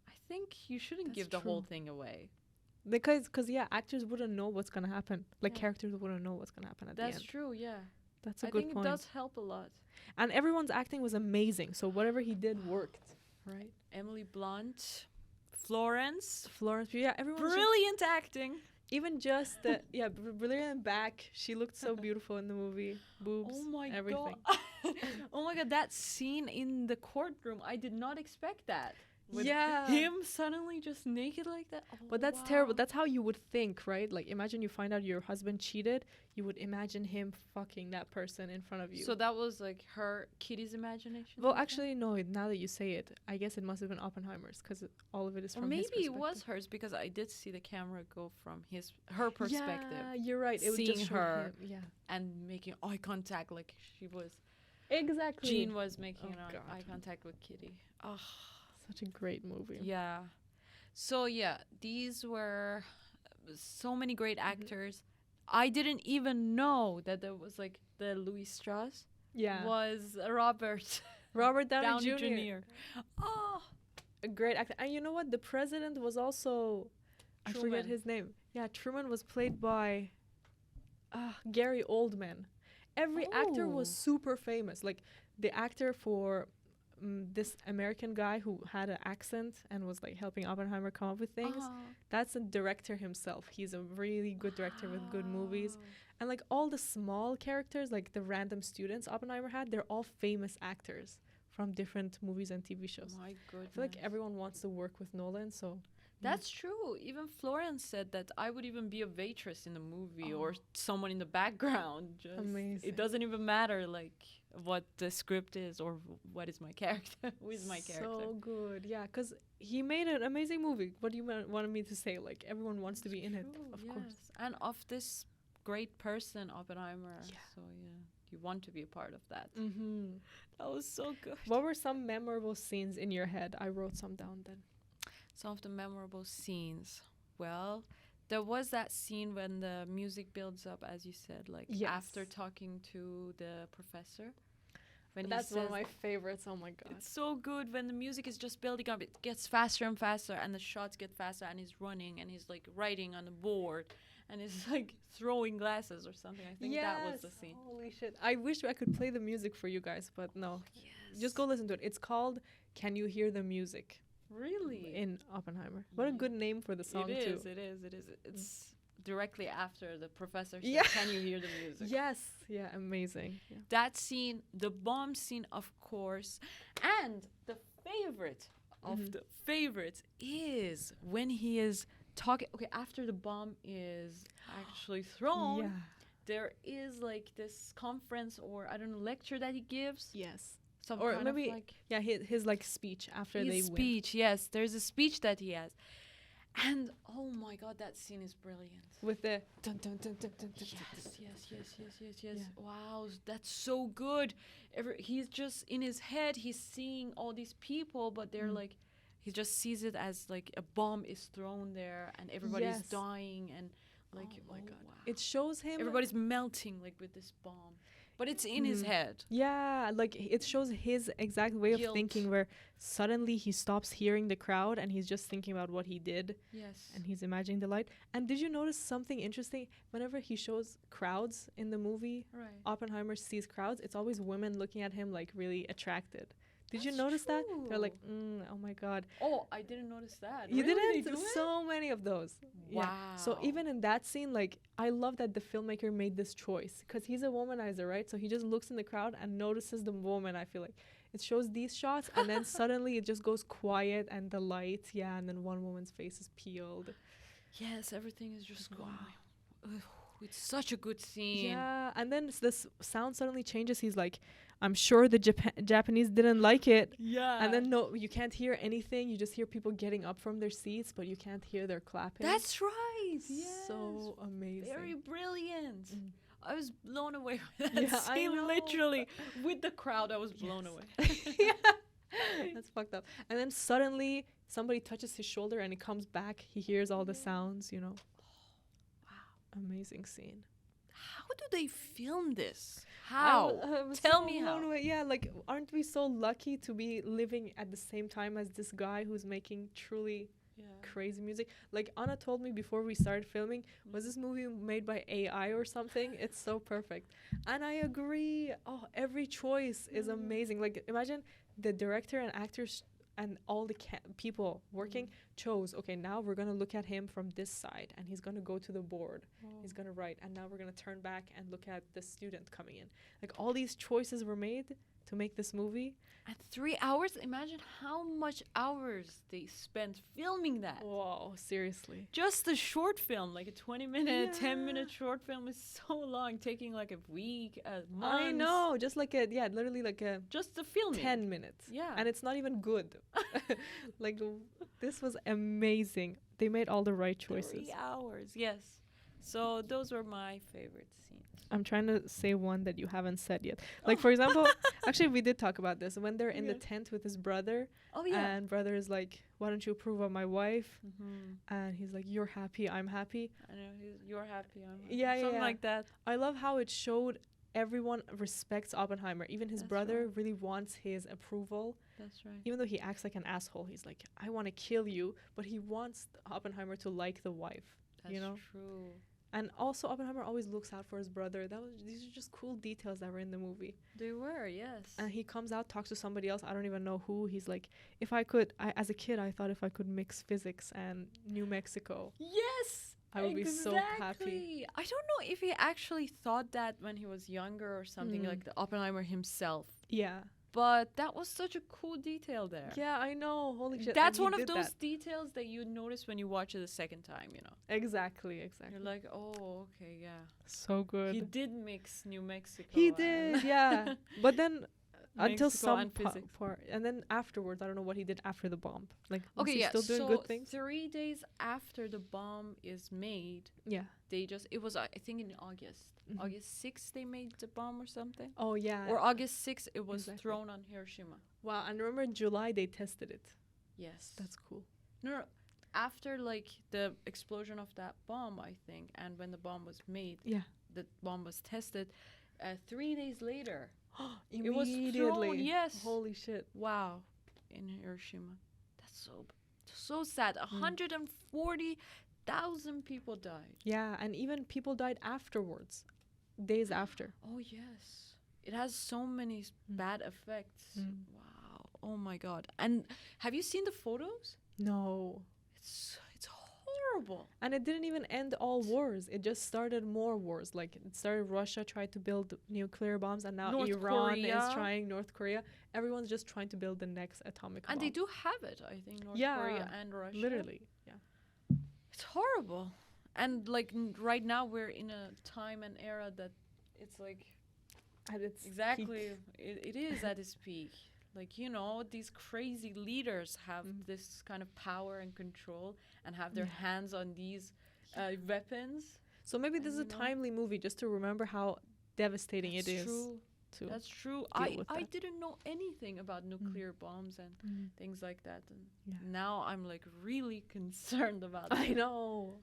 I think you shouldn't That's give the whole true. thing away. Because yeah, actors wouldn't know what's gonna happen. Like Yeah. characters wouldn't know what's gonna happen at That's the end. true, yeah. That's a I good think point. it does help a lot. And everyone's acting was amazing. So whatever he did worked, right? Emily Blunt, Florence, Florence, yeah, everyone was just- brilliant acting. even just the brilliant back. She looked so beautiful in the movie. Boobs, Oh my everything. god. Oh my god, that scene in the courtroom, I did not expect that. With Yeah. him suddenly just naked like that. Oh, But that's terrible. That's how you would think, right? Like, imagine you find out your husband cheated. You would imagine him fucking that person in front of you. So that was like her Kitty's imagination. Well, like that? actually, no. Now that you say it, I guess it must have been Oppenheimer's because all of it is Or from his maybe it perspective. was hers because I did see the camera go from her perspective Yeah, you're right. It would Seeing just show her. him. Yeah, and making eye contact like she was. exactly. Jean was making Oh, God. eye contact with Kitty. Oh, Such a great movie. yeah. So yeah, these were so many great actors. I didn't even know that there was like the Louis Strauss Yeah. was Robert Robert Downey, Downey Jr. Jr. Oh, A great actor. And you know what? The president was also, I forget Truman. his name. Yeah, Truman was played by Gary Oldman. Every actor was Oh. super famous. Like the actor for this American guy who had an accent and was like helping Oppenheimer come up with things. That's a director himself. He's a really good director with good movies. Wow. And like all the small characters, like the random students Oppenheimer had, they're all famous actors from different movies and TV shows. My goodness. I feel like everyone wants to work with Nolan, so That's true. Even Florence said that I would even be a waitress in the movie or Oh. someone in the background. Just Amazing. It doesn't even matter like what the script is or what is my character. Who is my character? So good, yeah, because he made an amazing movie. What do you wanted me to say? Like everyone wants to be in it, True, of yes. course. And of this great person, Oppenheimer. Yeah. So yeah, you want to be a part of that. Mm-hmm. That was so good. What were some memorable scenes in your head? I wrote some down then. Some of the memorable scenes. Well, there was that scene when the music builds up, as you said, like Yes. after talking to the professor. When he That's one of says- my favorites. Oh my god. It's so good when the music is just building up. It gets faster and faster, and the shots get faster, and he's running, and he's like writing on the board, and he's like throwing glasses or something. I think that was the scene. Holy shit. I wish I could play the music for you guys, but no. Yes. Just go listen to it. It's called Can You Hear the Music Really. in Oppenheimer. What a Yeah. good name for the song, It is. too. It is. It is. It's directly after the professor said, Yeah. "Can you hear the music?" Yes. Yeah, amazing. Yeah. That scene, the bomb scene, of course, and the favorite of Mhm. the favorites is when he is talking. Okay, after the bomb is actually thrown, Yeah. there is like this conference or I don't know lecture that he gives. Yes. Some Or kind maybe of like Yeah, his like speech after his they speech. Yes, there's a speech that he has, and oh my god, that scene is brilliant. win with the dun dun dun dun dun dun. Yes. Yeah. Wow, that's so good. He's just in his head. He's seeing all these people, but they're like, he just sees it as like a bomb is thrown there, and everybody's Yes. dying, and like, Oh my god. wow. It shows him Everybody's melting like with this bomb, but it's in his Mhm. head. Yeah, like it shows his exact way of Guilt. thinking where suddenly he stops hearing the crowd and he's just thinking about what he did Yes. and he's imagining the light. And did you notice something interesting? Whenever he shows crowds in the movie, Right. Oppenheimer sees crowds, it's always women looking at him like really attracted. Did you That's notice that? They're like, true. oh my god. Oh, I didn't notice that. You Really? They didn't? do it? So many of those. Yeah. So Wow. even in that scene, like I love that the filmmaker made this choice because he's a womanizer, right? So he just looks in the crowd and notices the woman. I feel like it shows these shots, and then suddenly it just goes quiet and the light, yeah, and then one woman's face is peeled. Yes, everything is just Wow. going. Ugh, it's such a good scene. Yeah, and then this sound suddenly changes. He's like, "I'm sure the Japanese didn't like it." Yeah. And then no, you can't hear anything. You just hear people getting up from their seats, but you can't hear their clapping. That's right. Yes. so amazing. Very brilliant. Mm. I was blown away with that Yeah, I scene. know. Literally, with the crowd, I was blown Yes. away. Yeah. That's fucked up. And then suddenly somebody touches his shoulder and he comes back. He hears all the sounds, you know. Wow. Amazing scene. How do they film this? How? I was Tell so me blown how. away. Yeah, like aren't we so lucky to be living at the same time as this guy who's making truly Yeah. crazy music? Like Anna told me before we started filming, was this movie made by AI or something? It's so perfect. And I agree. Oh, every choice is amazing. Like imagine the director and actors and all the people working chose, okay, now we're going to look at him from this side and he's going to go to the board. He's going to write, and now we're going to turn back and look at the student coming in. Like all these choices were made to make this movie. And 3 hours? Imagine how much hours they spent filming that. Whoa, seriously. Just a short film, like a 20-minute, Yeah. 10-minute short film is so long, taking like a week, a month. I know, just like literally like a Just the filming. 10 minutes. Yeah. And it's not even good. Like, this was amazing. They made all the right choices. 3 hours, yes. So those were my favorite scenes. I'm trying to say one that you haven't said yet. Like, for example, actually, we did talk about this. When they're in the Okay. tent with his brother, Oh, yeah. and brother is like, why don't you approve of my wife? Mm-hmm. And he's like, you're happy, I'm happy. I know, you're happy. I'm happy. Yeah, yeah, Something yeah. like that. I love how it showed everyone respects Oppenheimer. Even his That's brother right. really wants his approval. That's right. Even though he acts like an asshole, he's like, I want to kill you. But he wants Oppenheimer to like the wife, That's you know? true. And also, Oppenheimer always looks out for his brother. These are just cool details that were in the movie. They were, yes. And he comes out, talks to somebody else. I don't even know who. He's like, if I could, as a kid, I thought if I could mix physics and New Mexico, Yes! I would be so happy. I don't know if he actually thought that when he was younger or something, like the Oppenheimer himself. Yeah. But that was such a cool detail there. Yeah, I know. Holy shit. That's and he one of did those that. details that you notice when you watch it the second time, you know. Exactly. You're like, oh, okay, yeah. So good. He did mix New Mexico. He and did, yeah. But then until Mexico some and physics. part, and then afterwards, I don't know what he did after the bomb. Like, was Okay, he yeah. still doing so good things? 3 days after the bomb is made, Yeah. it was, I think, in August. Mhm. August 6th, they made the bomb or something. Oh yeah. Or August 6th, it was Exactly. thrown on Hiroshima. Wow. And remember in July they tested it. Yes. That's cool. No, after like the explosion of that bomb, I think, and when the bomb was made, Yeah. the bomb was tested. 3 days later, Immediately. it was thrown. Yes. Holy shit. Wow, in Hiroshima. That's so sad. 140,000 people died. Yeah, and even people died afterwards, days after. Oh yes, it has so many bad effects. Mm. Wow. Oh my God. And have you seen the photos? No. It's horrible. And it didn't even end all wars. It just started more wars. Like, it started Russia tried to build nuclear bombs, and now North Iran Korea. is trying, North Korea. Everyone's just trying to build the next atomic bomb. And they do have it, I think, North Yeah, Korea and Russia. Literally. Yeah. It's horrible. And like right now we're in a time and era that it's like At its exactly peak. it is at its peak. Like, you know, these crazy leaders have this kind of power and control and have their hands on these weapons. So maybe this is a you know, timely movie just to remember how devastating it is. True. To That's true. deal with I that. didn't know anything about nuclear bombs and things like that. And Yeah. now I'm like really concerned about I it. know.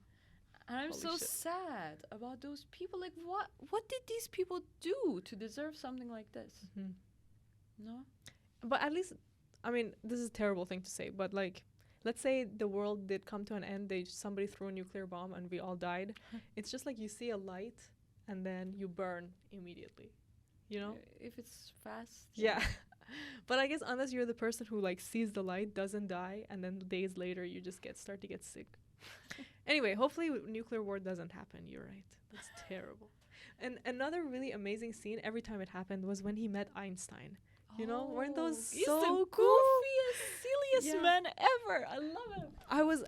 And I'm Holy so shit. sad about those people. Like, what did these people do to deserve something like this? No? But at least, I mean, this is a terrible thing to say, but like, let's say the world did come to an end. Somebody threw a nuclear bomb and we all died. It's just like you see a light and then you burn immediately. You know? If it's fast. Yeah. But I guess unless you're the person who like sees the light, doesn't die, and then days later you just start to get sick. Anyway, hopefully nuclear war doesn't happen. You're right. That's terrible. And another really amazing scene every time it happened was when he met Einstein. You know, weren't those He's so the cool? goofiest, silliest Yeah. man ever. I love him.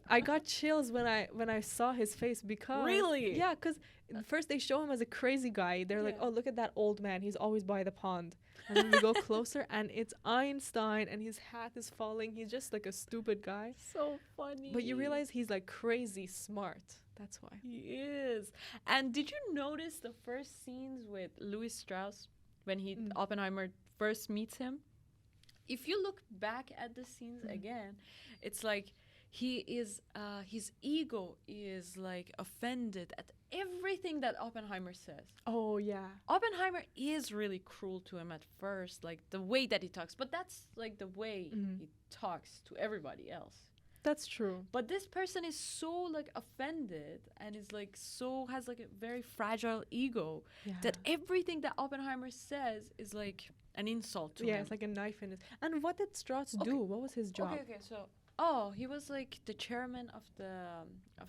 I got chills when I saw his face because Really? Yeah, because first they show him as a crazy guy. They're like, Yeah. oh, look at that old man. He's always by the pond. And then we go closer and it's Einstein and his hat is falling. He's just like a stupid guy. So funny. But you realize he's like crazy smart. That's why. He is. And did you notice the first scenes with Louis Strauss when Oppenheimer first meets him? If you look back at the scenes again, it's like his ego is like offended at everything that Oppenheimer says. Oh, yeah. Oppenheimer is really cruel to him at first, like the way that he talks, but that's like the way he talks to everybody else. That's true. But this person is so like offended and is like has like a very fragile ego that everything that Oppenheimer says is like an insult to him. Yeah, it's like a knife in his. And what did Strauss do? What was his job? Okay, so Oh, he was like the chairman of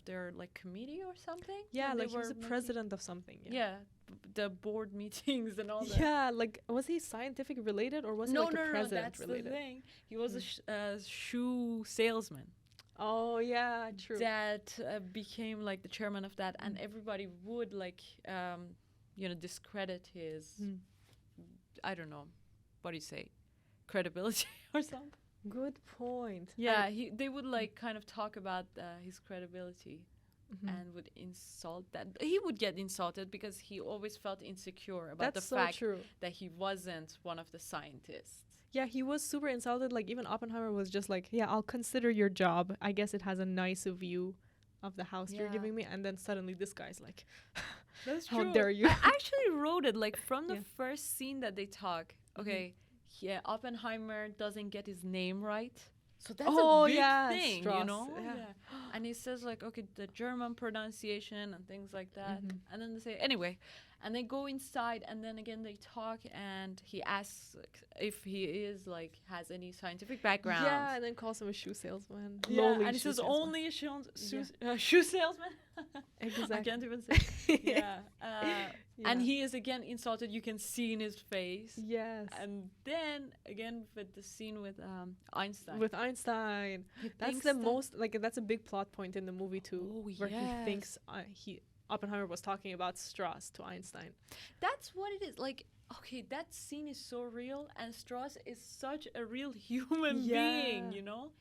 their like committee or something. Yeah, when they like he was were the making- president of something. Yeah. Yeah, the board meetings and all that. Yeah, like was he scientific related or was he No, like no, a no, president that's related? the thing. He was a Mm. shoe salesman Oh yeah, true. that became like the chairman of that, and Mm. everybody would like, discredit his, Mm. I don't know, what do you say, credibility or something. Good point. Yeah, they would like kind of talk about his credibility Mhm. and would insult that. He would get insulted because he always felt insecure about That's the so fact true. that he wasn't one of the scientists. Yeah, he was super insulted. Like even Oppenheimer was just like, "Yeah, I'll consider your job. I guess it has a nice view of the house you're Yeah. giving me." And then suddenly this guy's like, That's "How dare you?" I actually wrote it like from the Yeah. first scene that they talk. Okay, yeah, Oppenheimer doesn't get his name right. So that's Oh, a big yeah, thing, Strauss, you know? yeah. And he says like, okay, the German pronunciation and things like that. Mhm. And then they say, anyway, and they go inside and then again they talk and he asks like, if he is like, has any scientific background. Yeah, and then calls him a shoe salesman. Yeah, Lowly and he shoe says salesman. only a shoe salesman. Exactly. I can't even say. Yeah. And Yeah. he is again insulted. You can see in his face. Yes. And then again with the scene with Einstein. With Einstein. He That's thinks the that- most like that's a big plot point in the movie too, Oh, where he yes. thinks Oppenheimer was talking about Strauss to Einstein. That's what it is. Like, okay, that scene is so real, and Strauss is such a real human being. Yeah. You know,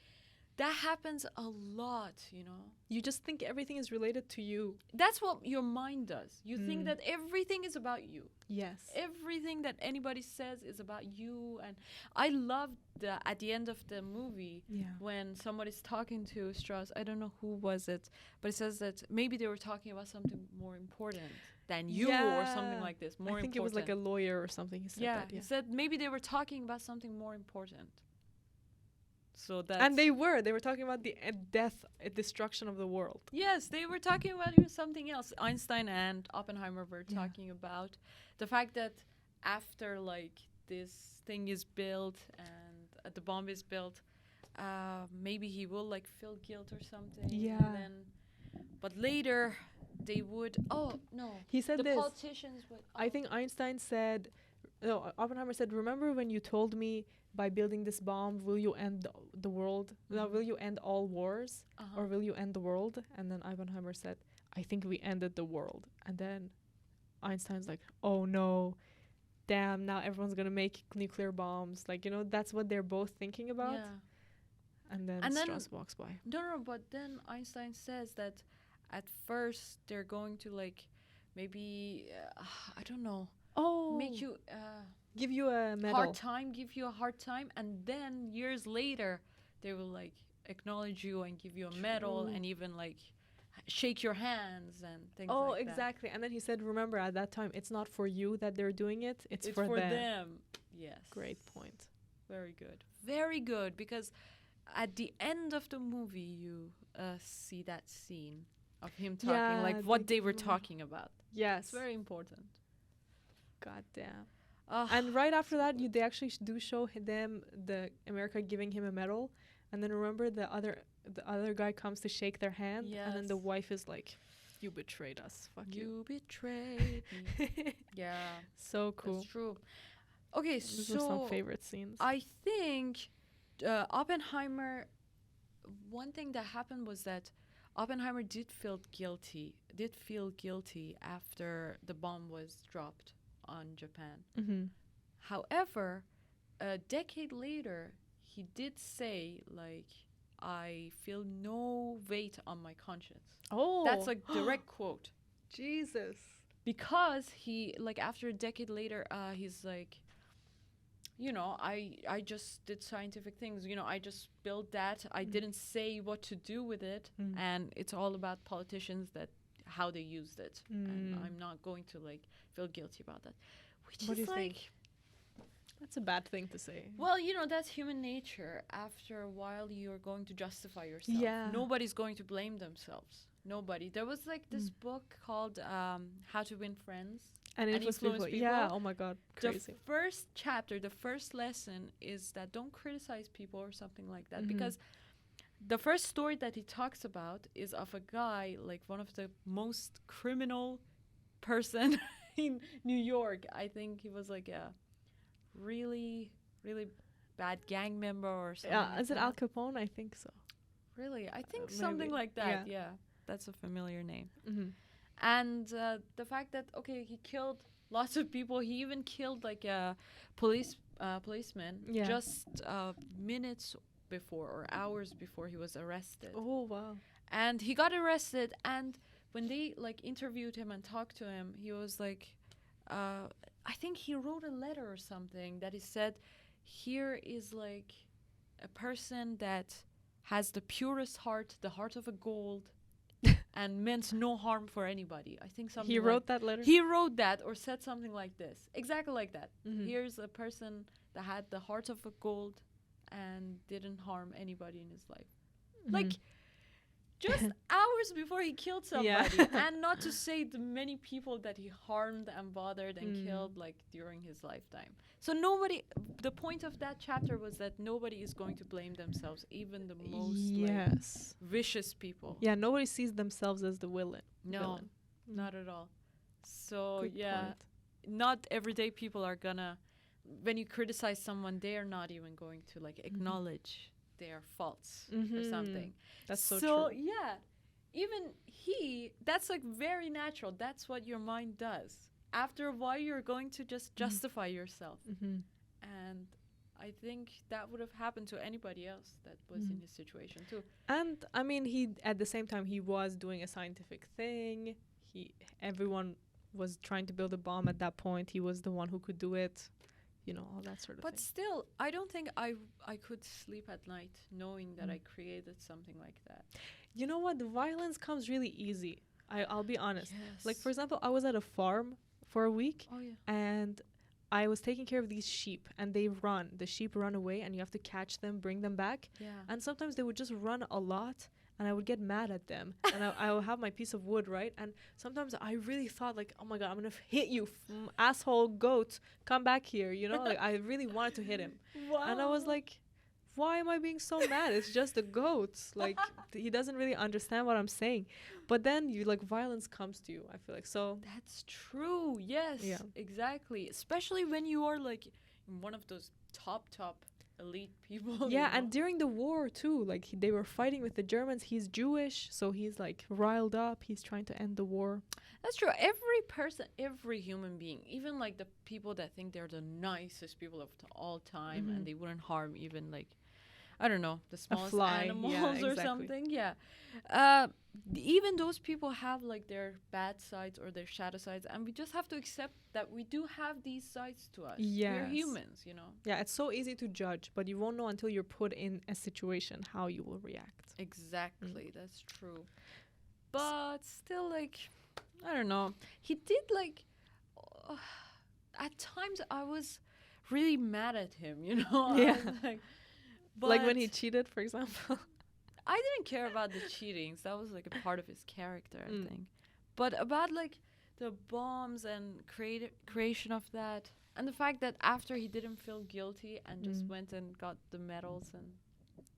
that happens a lot. You know. You just think everything is related to you. That's what your mind does. You think Mm. that everything is about you. Yes. Everything that anybody says is about you. And I loved at the end of the movie Yeah. when somebody's talking to Strauss, I don't know who was it, but it says that maybe they were talking about something more important than you or something Yeah. like this. More I think important. it was like a lawyer or something. He said yeah, that. he Yeah. said maybe they were talking about something more important. So that's And they were talking about the death, destruction of the world. yes, they were talking about something else. Einstein and Oppenheimer were Yeah. talking about the fact that after like this thing is built and the bomb is built, maybe he will like feel guilt or something. Yeah. And then, but later they would. Oh no. He said The this. politicians would. I think Einstein said, no, Oppenheimer said, "Remember when you told me by building this bomb, will you end the world? No, Mhm. will you end all wars, Uh-huh. or will you end the world?" And then Oppenheimer said, "I think we ended the world." And then Einstein's like, "Oh no, damn! Now everyone's gonna make nuclear bombs." Like that's what they're both thinking about. Yeah. And then And then- Strauss walks by. No, but then Einstein says that at first they're going to like maybe I don't know, Oh, make you give you a medal. hard time, give you a hard time, and then years later they will like acknowledge you and give you a medal True. and even like shake your hands and things Oh, like that. exactly. And then he said, "Remember, at that time, it's not for you that they're doing it; it's for them." them. Yes. Great point. Very good. Very good, because at the end of the movie you see that scene of him talking Yeah, like they what they were give him- talking about. Yes. It's very important. God damn. Ugh. And right after that, they actually do show them the America giving him a medal, and then remember the other guy comes to shake their hand, and then the Yes. wife is like, "You betrayed us. Fuck you." You betrayed me. Yeah, So cool. that's true. Okay, These were some so favorite scenes. I think Oppenheimer. One thing that happened was that Oppenheimer did feel guilty after the bomb was dropped on Japan. Mm-hmm. However, a decade later, he did say like, "I feel no weight on my conscience." Oh, That's like direct quote. Jesus. Because he like after a decade later, he's like, I just did scientific things. I just built that. I didn't say what to do with it, Mm. and it's all about politicians that how they used it, and Mm. I'm not going to like feel guilty about that. Which What do is you like, think? That's a bad thing to say. well, that's human nature. After a while, you're going to justify yourself. Yeah. Nobody's going to blame themselves. Nobody. There was like this book called How to Win Friends. And and influence people. Yeah. Oh my God. The Crazy. first chapter, the first lesson is that don't criticize people or something like that, Mhm. because the first story that he talks about is of a guy, like one of the most criminal person in New York. I think he was like a really, really bad gang member or something. Yeah, like is it that. Al Capone? I think so. Really? I think Maybe. something like that. Yeah. Yeah. That's a familiar name. Mm-hmm. And the fact that, okay, he killed lots of people. He even killed like a policeman Yeah. just minutes before or hours before he was arrested. Oh wow. And he got arrested, and when they like interviewed him and talked to him, he was like, I think he wrote a letter or something that he said, here is like a person that has the purest heart, the heart of a gold, and meant no harm for anybody. I think something He like wrote that letter. he wrote that or said something like this. Exactly like that. Mhm. Here's a person that had the heart of a gold and didn't harm anybody in his life. Mhm. Like, just hours before he killed somebody. Yeah. And not to say the many people that he harmed and bothered and killed, like, during his lifetime. So the point of that chapter was that nobody is going to blame themselves, even the most, yes. like, vicious people. Yeah, nobody sees themselves as the villain. No, Villain. not at all. So, Good yeah, point. not everyday people are gonna, when you criticize someone, they are not even going to, like, acknowledge their faults or Mhm. something. That's so So true. yeah, even that's like very natural. That's what your mind does. After a while, you're going to just justify yourself. Mm-hmm. And I think that would have happened to anybody else that was in his situation too. And I mean, he at the same time he was doing a scientific thing. Everyone was trying to build a bomb at that point. He was the one who could do it. You know, all that sort of But thing. still, I don't think I could sleep at night knowing that I created something like that. You know what? The violence comes really easy. I'll be honest. Yes. Like, for example, I was at a farm for a week, Oh yeah. and I was taking care of these sheep, and they run. The sheep run away, and you have to catch them, bring them back. Yeah. And sometimes they would just run a lot, and I would get mad at them. And I would have my piece of wood, right? And sometimes I really thought, like, oh my God, I'm going to hit you, asshole goat. Come back here, you know? Like, I really wanted to hit him. Wow. And I was like, why am I being so mad? It's just a goat. Like, he doesn't really understand what I'm saying. But then violence comes to you, I feel like. So That's true. Yes. Yeah. Exactly. Especially when you are like one of those top elite people. yeah, you know? and during the war too, like they were fighting with the Germans. He's Jewish, so he's like riled up. He's trying to end the war. That's true. Every person, every human being, even like the people that think they're the nicest people of all time and they wouldn't harm even like, I don't know, the smallest fly. animals Yeah, or exactly. something. Yeah. Even those people have like their bad sides or their shadow sides, and we just have to accept that we do have these sides to us. We're Yes. humans, you know. Yeah, it's so easy to judge, but you won't know until you're put in a situation how you will react. Exactly, that's true. But still, like, I don't know. He did like, at times I was really mad at him, you know. I Yeah. was Like when but he cheated, for example. I didn't care about the cheatings. That was like a part of his character, I Mm. think. But about like the bombs and creation of that, and the fact that after he didn't feel guilty and just went and got the medals, and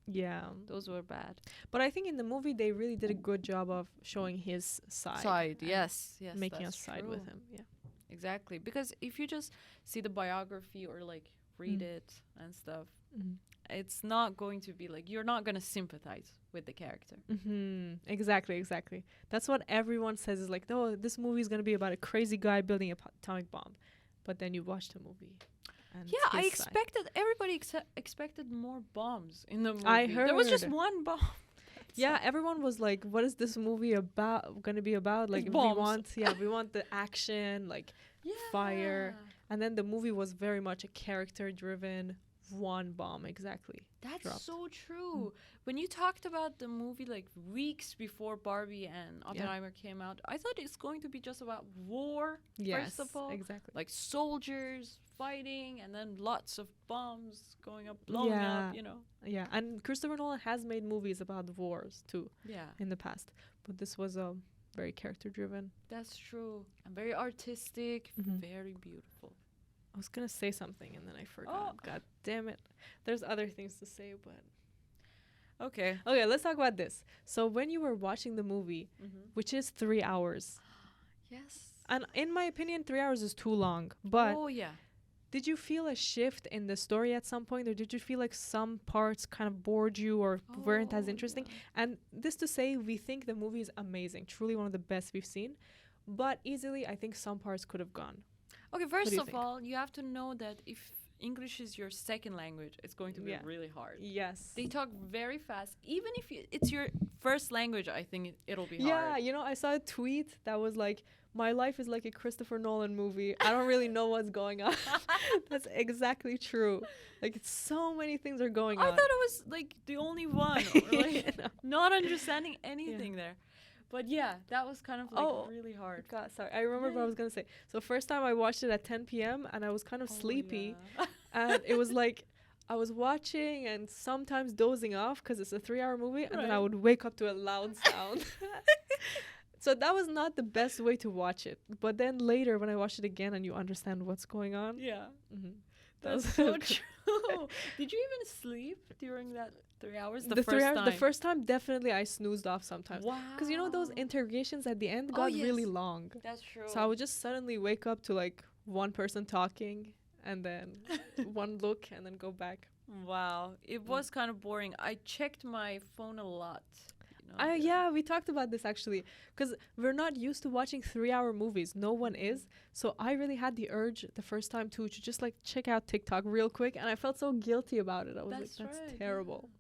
Yeah. those were bad. But I think in the movie they really did a good job of showing his side. and yes, Making us that's side with true. him. Yeah. Exactly, because if you just see the biography or like read it and stuff, it's not going to be like, you're not going to sympathize with the character. Exactly. That's what everyone says is like, oh, this movie is going to be about a crazy guy building a atomic bomb. But then you watch the movie. And Yeah, it's I his side. everybody expected more bombs in the movie. I there was just heard. one bomb. Yeah, everyone was like, what is this movie going to be about? Like, It's bombs. we want the action, like fire. And then the movie was very much a character-driven one bomb, exactly. That's dropped. so true. When you talked about the movie like weeks before Barbie and Oppenheimer came out, I thought it's going to be just about war, Yes, first of all. exactly. Like soldiers fighting and then lots of bombs going up, blowing up, you know. Yeah, and Christopher Nolan has made movies about wars too Yeah, in the past, but this was very character-driven. that's true. And very artistic, very beautiful. I was gonna say something and then I forgot. God damn it! There's other things to say, but Okay. Okay, let's talk about this. So when you were watching the movie, Mm-hmm. which is 3 hours, Yes. and in my opinion, 3 hours is too long. But Oh yeah. did you feel a shift in the story at some point, or did you feel like some parts kind of bored you or weren't as interesting? Yeah. And this to say, we think the movie is amazing, truly one of the best we've seen, but easily, I think some parts could have gone. Okay, do first you of think? all, you have to know that if English is your second language, it's going to be Yeah. really hard. Yes. They talk very fast. Even if it's your first language, I think it'll be Yeah, hard. you know, I saw a tweet that was like, my life is like a Christopher Nolan movie. I don't really know what's going on. That's exactly true. Like, it's so many things are going I on. thought I was like the only one, or like No. not understanding anything there. But yeah, that was kind of like Oh, really hard. God, sorry. I remember what I was going to say. So, first time I watched it at 10 p.m. and I was kind of sleepy. Yeah. And it was like, I was watching and sometimes dozing off because it's a 3-hour movie. And then I Right. would wake up to a loud sound. So that was not the best way to watch it. But then later, when I watched it again and you understand what's going on, Yeah, mm-hmm. that's so true. Did you even sleep during that 3 hours? The, first 3 hours, time. the first time, definitely I snoozed off sometimes. Wow. Because you know those interrogations at the end Oh, got really yes. long. That's true. So I would just suddenly wake up to like one person talking and then one look and then go back. Wow, it was kind of boring. I checked my phone a lot. You know, Yeah, we talked about this actually, because we're not used to watching 3-hour movies. No one is. So I really had the urge the first time too to just like check out TikTok real quick, and I felt so guilty about it. I was That's like, that's right, terrible. yeah.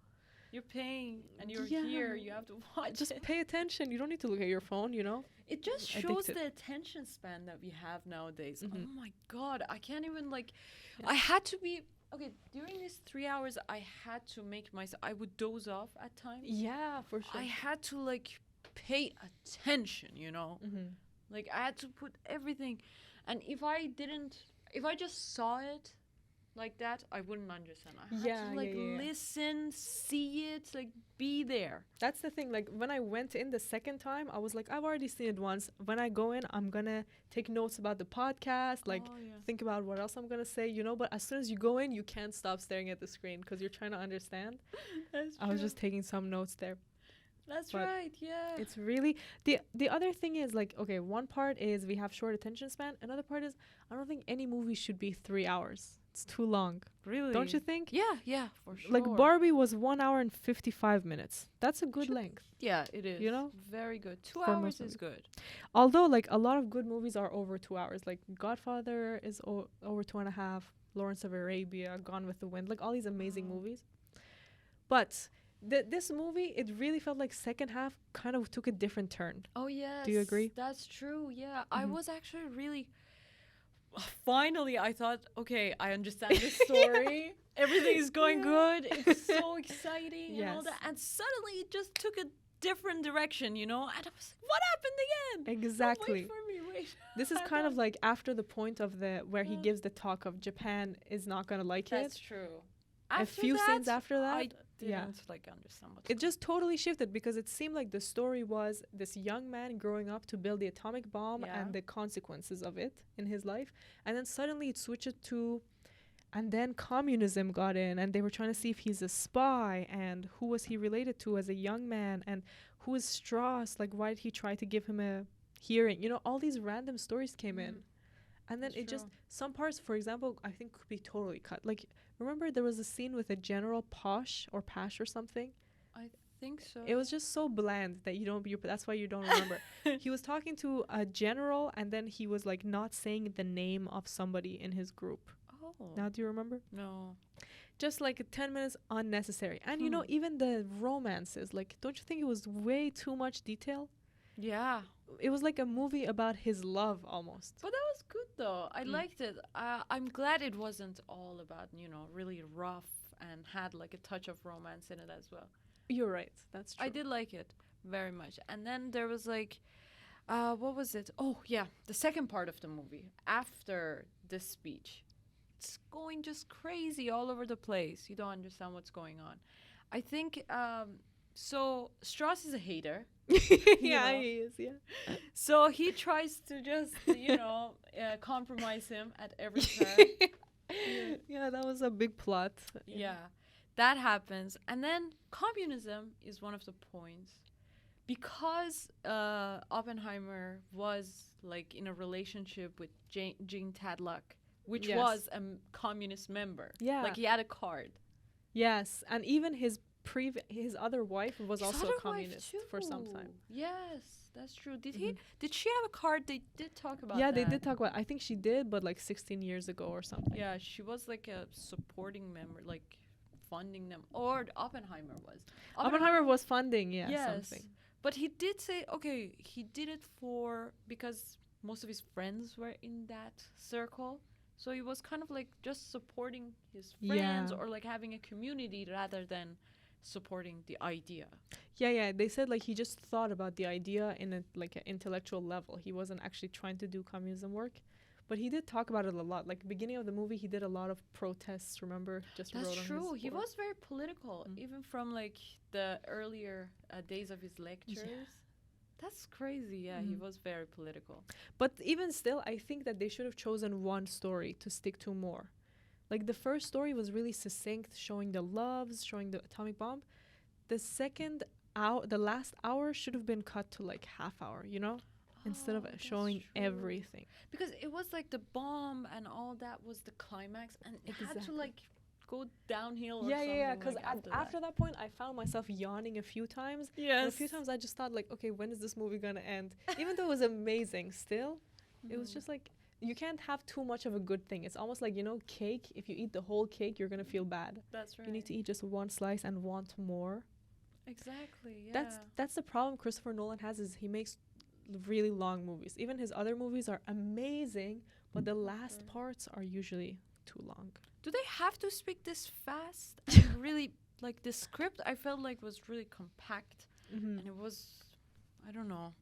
You're paying and you're Yeah. here. You have to watch Just it. pay attention. You don't need to look at your phone, you know? It just shows Addicted. the attention span that we have nowadays. Mhm. Oh my god, I can't even like. Yeah. I had to be okay during these 3 hours. I had to make myself. I would doze off at times. Yeah, for sure. I had to like pay attention. You know, Mm-hmm. like I had to put everything, and if I just saw it like that, I wouldn't understand. I had Yeah, to like yeah. listen, see it, like be there. That's the thing. Like when I went in the second time, I was like, I've already seen it once. When I go in, I'm gonna take notes about the podcast, like Oh, yeah. think about what else I'm gonna say, you know. But as soon as you go in, you can't stop staring at the screen because you're trying to understand. That's I was true. just taking some notes there. That's but right. Yeah. It's really the other thing is like, okay, one part is we have short attention span. Another part is I don't think any movie should be 3 hours. It's too long. Really? Don't you think? Yeah, yeah, for sure. Like Barbie was 1 hour and 55 minutes. That's a good Should- length. Yeah, it is. You know? Very good. 2 For hours most is good. Although like a lot of good movies are over 2 hours. Like Godfather is over 2.5. Lawrence of Arabia, Gone with the Wind, like all these amazing Oh. movies. But this movie, it really felt like second half kind of took a different turn. Oh, yes. you agree? That's true. Yeah. I Mhm. was actually really. Finally, I thought, okay, I understand the story. Everything is going good. It's so exciting and all Yes. that. And suddenly it just took a different direction, you know? And I was like, what happened again? Exactly. Wait for me, wait. This is I kind of thought- like after the point of the where he Yeah. gives the talk of Japan is not gonna like That's it. true. A few scenes after that, I didn't yeah. like understand what's It just totally shifted because it seemed like the story was this young man growing up to build the atomic bomb Yeah. and the consequences of it in his life. And then suddenly it switched to, and then communism got in and they were trying to see if he's a spy and who was he related to as a young man and who is Strauss, like why did he try to give him a hearing? You know, all these random stories came in. And then That's it just, true. some parts, for example, I think could be totally cut. Like, remember there was a scene with a General Posh or Pash or something? I think so. It was just so bland that you don't, that's why you don't remember. He was talking to a general and then he was like not saying the name of somebody in his group. Oh. Now, do you remember? No. Just like 10 minutes unnecessary. And you know, Hmm. even the romances, like, don't you think it was way too much detail? Yeah. It was like a movie about his love almost. But that was good though. I Mm. liked it. I'm glad it wasn't all about, you know, really rough and had like a touch of romance in it as well. You're right. That's true. I did like it very much. And then there was like, what was it? Oh, yeah. The second part of the movie after the speech. It's going just crazy all over the place. You don't understand what's going on. I think, so Strauss is a hater. Yeah, know. he is. Yeah. So he tries to just, compromise him at every turn. Yeah, that was a big plot. Yeah. that happens, and then communism is one of the points because Oppenheimer was like in a relationship with Jean Tadlock, which Yes. was a communist member. Yeah. Like he had a card. Yes, and even his other wife was His also other a wife communist for some too. time. Yes, that's true. Did Mhm. did she have a card? They did talk about Yeah, that. they did talk about. I think she did, but like 16 years ago or something. Yeah, she was like a supporting member, like funding them. Or Oppenheimer was. Oppenheimer was funding, Yes. something. But he did say, okay, he did it because most of his friends were in that circle. So he was kind of like just supporting his friends Yeah. or like having a community rather than supporting the idea. Yeah. They said like he just thought about the idea in a like an intellectual level. He wasn't actually trying to do communism work, but he did talk about it a lot. Like beginning of the movie, he did a lot of protests. Remember, just That's wrote on true. his He board. was very political, Mm. even from like the earlier days of his lectures. That's crazy. Yeah, he Mhm. was very political. But even still, I think that they should have chosen one story to stick to more. Like the first story was really succinct, showing the loves, showing the atomic bomb. The second hour, the last hour should have been cut to like half hour, instead of That's showing true. everything. Because it was like the bomb and all that was the climax, and it had to Exactly. like go downhill or Yeah. something. Because like, after that point, I found myself yawning a few times. Yes. And a few times I just thought like, okay, when is this movie gonna end? Even though it was amazing, still, it was just like you can't have too much of a good thing. It's almost like cake. If you eat the whole cake, you're gonna feel bad. That's right. You need to eat just one slice and want more. Exactly. Yeah. That's the problem Christopher Nolan has is he makes really long movies. Even his other movies are amazing, but the last parts are usually too long. Do they have to speak this fast? And really, like the script, I felt like was really compact, and it was, I don't know,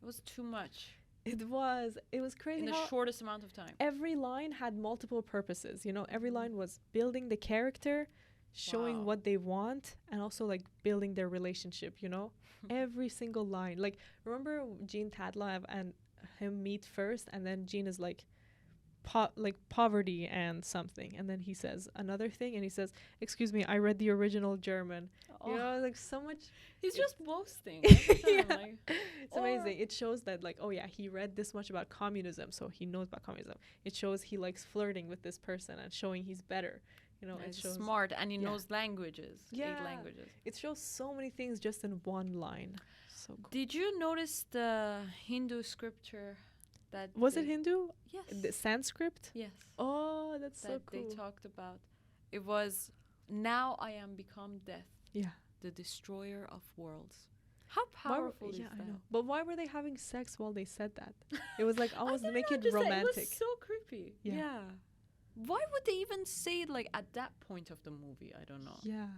it was too much It was crazy in the how shortest amount of time. every line had multiple purposes. Every line was building the character, showing Wow. what they want, and also like building their relationship. Every single line. Like remember Gene Tadlov and him meet first, and then Gene is like poverty and something, and then he says another thing, and he says, "Excuse me, I read the original German." Like so much. He's just boasting. Every time, Yeah. like, It's amazing. It shows that like, oh yeah, he read this much about communism, so he knows about communism. It shows he likes flirting with this person and showing he's better. It he's shows smart and he yeah. knows languages. Yeah. 8 languages. It shows so many things just in one line. So cool. Did you notice the Hindu scripture that Was it Hindu? Yes. The Sanskrit? Yes. Oh, that's so That cool. they talked about. It was, now I am become death, Yeah. the destroyer of worlds. How powerful is that? I know. But why were they having sex while they said that? It was like I almost don't make know, it just romantic. It was so creepy. Yeah. Yeah. Why would they even say it like at that point of the movie? I don't know. Yeah.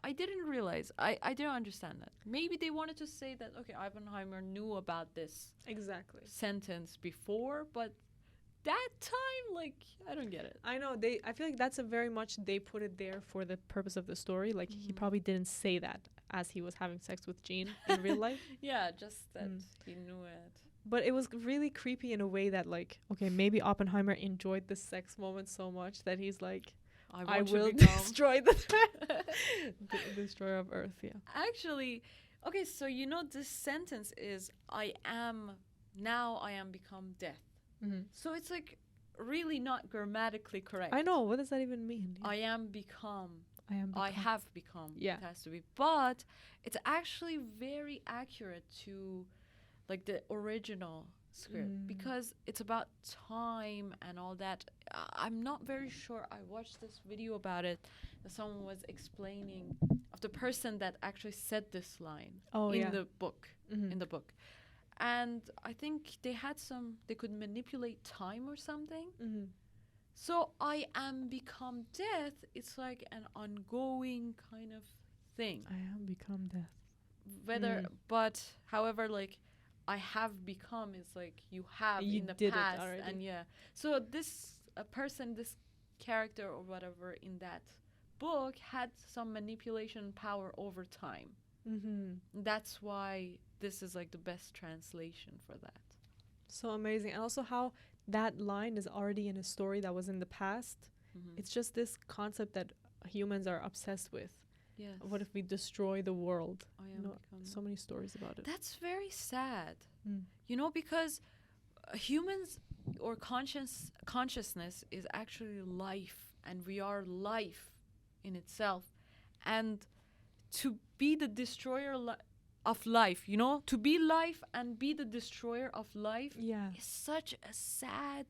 I didn't realize. I didn't understand that. Maybe they wanted to say that, okay, Oppenheimer knew about this Exactly. sentence before, but that time, like, I don't get it. I know I feel like that's a very much they put it there for the purpose of the story. Like he Mhm. probably didn't say that as he was having sex with Jean in real life. Yeah, just that Mm. he knew it. But it was really creepy in a way that like, okay, maybe Oppenheimer enjoyed the sex moment so much that he's like, I want to will become- destroy the destroyer of Earth. Yeah. Actually, okay, so this sentence is I am become death. Mm-hmm. So it's like really not grammatically correct. I know. What does that even mean? I am become. I become. have become. Yeah. It has to be. But it's actually very accurate to like the original script because it's about time and all that. I'm not very sure. I watched this video about it that someone was explaining of the person that actually said this line in the book. Mm-hmm. In the book. And I think they could manipulate time or something. Mm-hmm. So I am become death. It's like an ongoing kind of thing. I am become death. But however, like I have become is like you have You in the did it past, already. and yeah. So this character or whatever in that book had some manipulation power over time. Mm-hmm. That's why this is like the best translation for that. So amazing. And also how that line is already in a story that was in the past. Mm-hmm. It's just this concept that humans are obsessed with. Yes. What if we destroy the world? I You am know, become- so many stories about it. That's very sad. Mm. You know, because humans or consciousness is actually life, and we are life in itself. And to be the destroyer of life, you know, to be life and be the destroyer of life Yeah. is such a sad,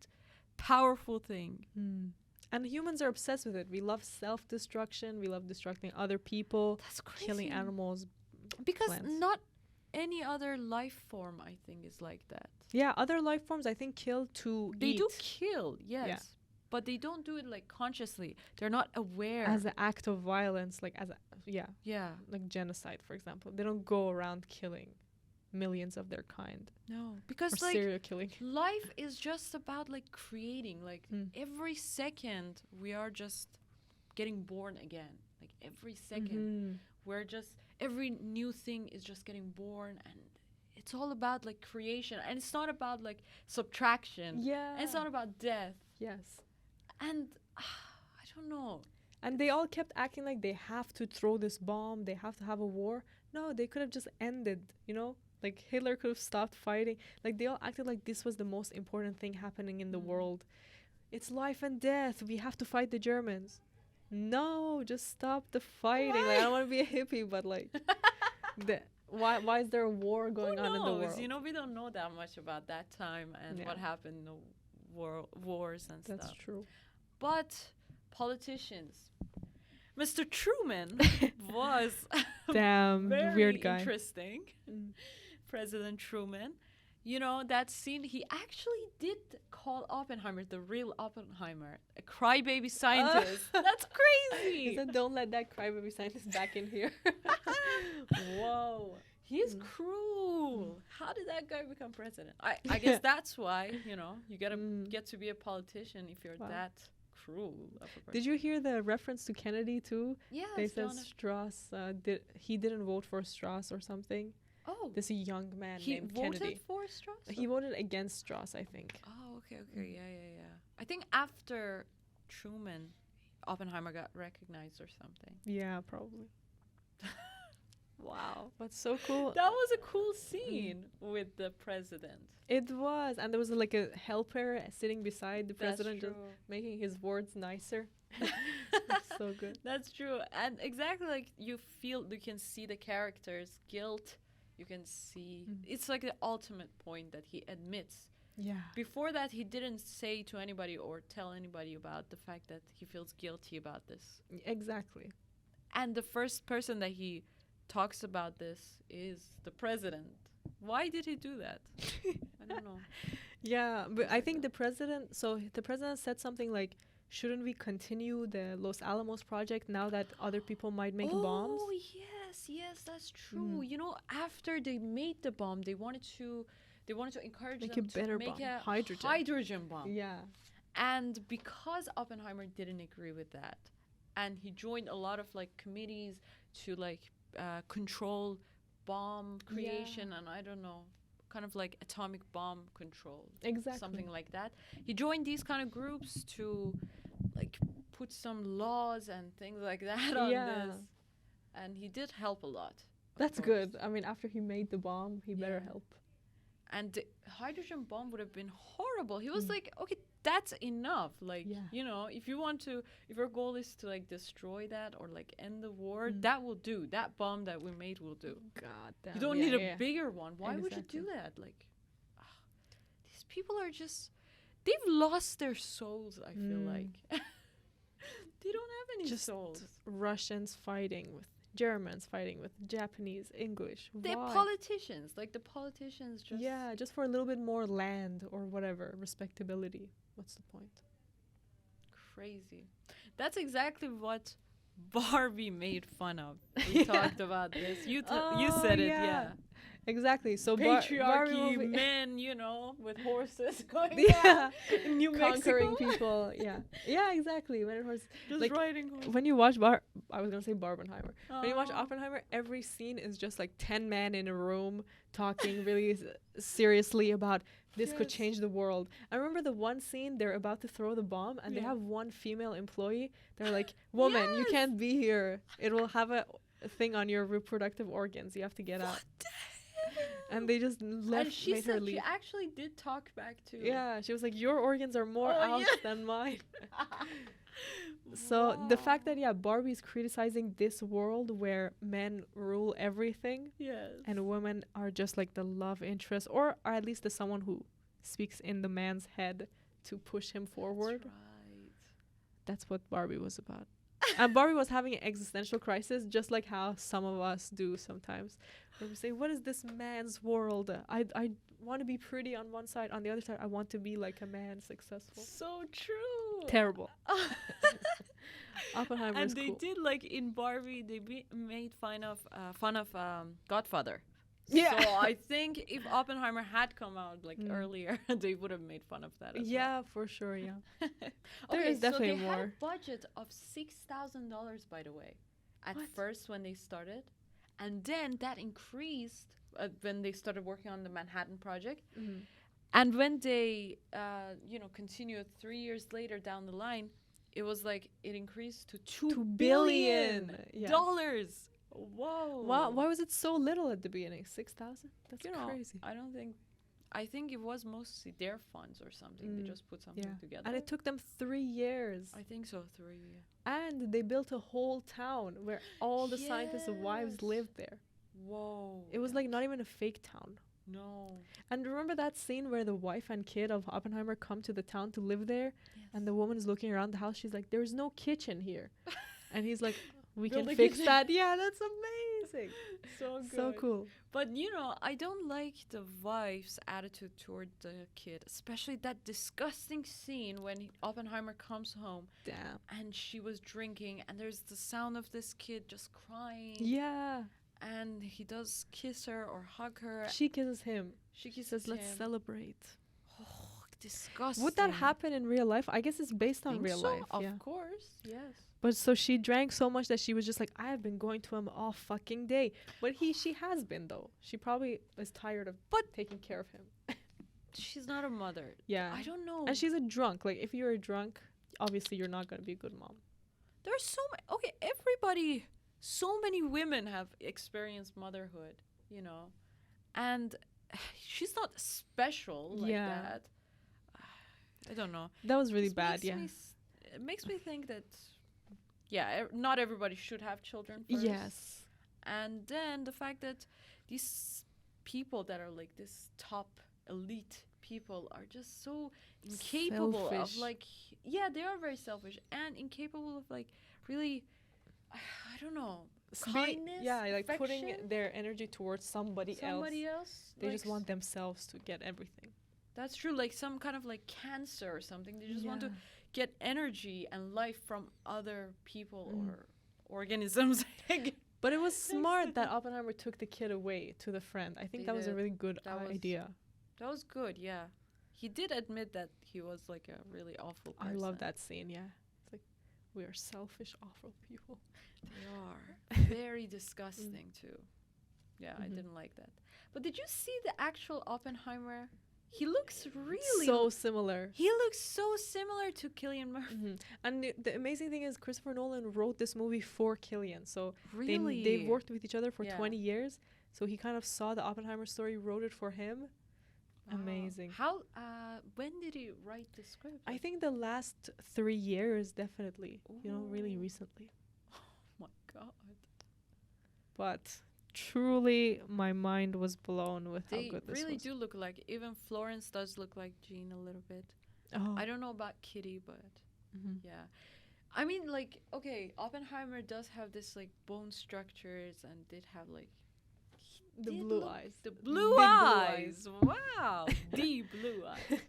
powerful thing. And humans are obsessed with it. We love self-destruction. We love destructing other people, That's crazy. killing animals. Because plants. not any other life form, I think, is like that. Yeah, other life forms, I think, kill to They eat. do kill, yes. But they don't do it like consciously. They're not aware. As an act of violence, like yeah. like genocide, for example. They don't go around killing millions of their kind. No. Because Or like serial killing. life is just about like creating. Like Mm. every second we are just getting born again. Like every second Mhm. we're just every new thing is just getting born, and it's all about like creation, and it's not about like subtraction. Yeah. And it's not about death. Yes. And I don't know. And they all kept acting like they have to throw this bomb, they have to have a war. No, they could have just ended, you know? Like Hitler could have stopped fighting. Like they all acted like this was the most important thing happening in the world. It's life and death. We have to fight the Germans. No, just stop the fighting. Like I don't want to be a hippie, but like why is there a war going on in the world? You know, we don't know that much about that time and Yeah. what happened in the wars and That's stuff. true. But politicians, Mr. Truman was Damn very weird guy. interesting. Mm. President Truman. You know, that scene, he actually did call Oppenheimer, the real Oppenheimer, a crybaby scientist. That's He crazy. said, "Don't let that crybaby scientist back in here." Whoa. He's Mm. cruel. How did that guy become president? I guess that's why, you know, you gotta Mm. get to be a politician if you're Wow. that cruel of a person. Did you hear the reference to Kennedy too? Yeah, They said Strauss he didn't vote for Strauss or something. oh, This young man he named voted Kennedy. for Strauss? He voted against Strauss, I think. Oh, okay, yeah. I think after Truman, Oppenheimer got recognized or something. Yeah, probably. Wow, that's so cool. That was a cool scene with the president. It was, and there was like a helper sitting beside the That's president, just true. making his words nicer. That's so good. That's true. And exactly like you can see the character's guilt. You can see it's like the ultimate point that he admits. Yeah. Before that, he didn't say to anybody or tell anybody about the fact that he feels guilty about this. Exactly. And the first person that he talks about this is the president. Why did he do that? I don't know. Yeah, but I think the president said something like, shouldn't we continue the Los Alamos project now that other people might make bombs? Oh, yes, that's true. You know, after they made the bomb, they wanted to encourage Make them a better to make bomb. a hydrogen bomb. Yeah. And because Oppenheimer didn't agree with that, and he joined a lot of like committees to like control bomb creation and I don't know, kind of like atomic bomb control. Exactly. Something like that. He joined these kind of groups to like put some laws and things like that on this. And he did help a lot. That's good. I mean, after he made the bomb, he better help. And the hydrogen bomb would have been horrible. He was like, okay, that's enough. Like, you know, if your goal is to like destroy that or like end the war, that will do. That bomb that we made will do. God damn. You don't need a bigger one. Why would you Exactly. do that? Like, these people are just, they've lost their souls, I feel like. They don't have any Just souls. Russians fighting with Germans, fighting with Japanese, English. They're Why? politicians. Like, the politicians just... Yeah, just for a little bit more land or whatever, respectability. What's the point? Crazy. That's exactly what Barbie made fun of. We talked about this. You said it, yeah. Exactly. So Patriarchy, men, you know, with horses going yeah, in New conquering Mexico. people. Yeah, yeah, exactly. When it was Just like riding horses. when you watch I was gonna say Barbenheimer. When you watch Oh. Oppenheimer, every scene is just like 10 men in a room talking really seriously about this could Yes. change the world. I remember the one scene they're about to throw the bomb and they Yeah. have one female employee. They're like, "Woman, you Yes. can't be here. It will have a thing on your reproductive organs. You have to get out." And they just left, And she made her said she leave. actually did talk back too. Yeah, she was like, "Your organs are more Oh, out yeah. than mine." So the fact that Barbie's criticizing this world where men rule everything yes. and women are just like the love interest, or at least the someone who speaks in the man's head to push him forward. That's right. That's what Barbie was about. And Barbie was having an existential crisis, just like how some of us do sometimes. Where we say, "What is this man's world? I want to be pretty on one side, on the other side, I want to be like a man, successful." So true. Terrible. Oppenheimer And is they cool. did like in Barbie, they made fun of Godfather. Yeah. So I think if Oppenheimer had come out like earlier, they would have made fun of that. As Yeah, for sure. Yeah. Well. There Okay, is definitely so they had more. a budget of $6,000, by the way, at What? first when they started, and then that increased when they started working on the Manhattan Project. Mm-hmm. And when they, continued 3 years later down the line, it was like it increased to $2 billion. Yeah. Dollars. Whoa. Wow, why was it so little at the beginning? 6,000? That's You know, crazy. I think it was mostly their funds or something. They just put something together. And it took them 3 years. I think so, 3. And they built a whole town where all the scientists' wives Yes. lived there. Whoa. It was like not even a fake town. No. And remember that scene where the wife and kid of Oppenheimer come to the town to live there? Yes. And the woman's looking around the house. She's like, "There's no kitchen here." And he's like, "We Build can a fix kitchen." that." Yeah, that's amazing. So good. So cool. But I don't like the wife's attitude toward the kid, especially that disgusting scene when Oppenheimer comes home Damn. and she was drinking and there's the sound of this kid just crying. Yeah. And he does kiss her or hug her. She kisses him. She She kisses says, "Let's him. celebrate." Oh, disgusting. Would that happen in real life? I guess it's based on Think real so? life. Of Yeah. course, yes. But so she drank so much that she was just like, "I have been going to him all fucking day." But she has been though. She probably is tired of taking care of him. She's not a mother. Yeah. I don't know. And she's a drunk. Like if you're a drunk, obviously you're not gonna be a good mom. There's so many. Okay, everybody. So many women have experienced motherhood, and she's not special like Yeah. that. I don't know. That was really This bad. makes Yeah. me it makes me think that, not everybody should have children first. Yes. And then the fact that these people that are like this top elite people are just so incapable Selfish. of they are very selfish and incapable of really, I don't know, kindness. Yeah, like putting affection, their energy towards somebody else. They just want themselves to get everything. That's true. Like some kind of cancer or something. They just want to get energy and life from other people or organisms. But it was smart that Oppenheimer took the kid away to the friend. I think They that was a did. really good That was- idea. That was good, yeah. He did admit that he was like a really awful person. I love that scene, yeah. It's like, we are selfish, awful people. They are. Very disgusting, too. Yeah, I didn't like that. But did you see the actual Oppenheimer? He looks really... So similar. He looks so similar to Cillian Murphy. And the amazing thing is Christopher Nolan wrote this movie for Cillian. So Really? they've worked with each other for Yeah. 20 years. So he kind of saw the Oppenheimer story, wrote it for him. Wow. Amazing. How, when did he write the script? I think the last 3 years, definitely. Really Ooh. recently. Oh my God. But truly, my mind was blown with They how good this really was. do look like, even Florence does look like Jean a little bit. Oh. I don't know about Kitty, but Mhm. yeah. I mean, okay, Oppenheimer does have this, bone structures and did have, The did blue look- eyes. The Big blue eyes. Wow. The blue eyes.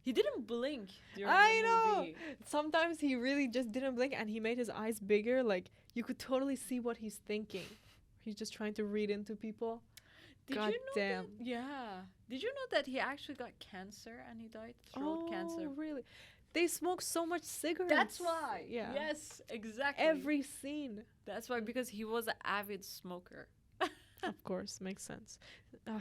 He didn't blink during I the know. movie. Sometimes he really just didn't blink and he made his eyes bigger. Like, you could totally see what he's thinking. He's just trying to read into people. Did God you know damn. that? Yeah. Did you know that he actually got cancer and he died? Throat cancer. Really? They smoke so much cigarettes. That's why. Yeah. Yes, exactly. Every scene. That's why, because he was an avid smoker. Of course, makes sense.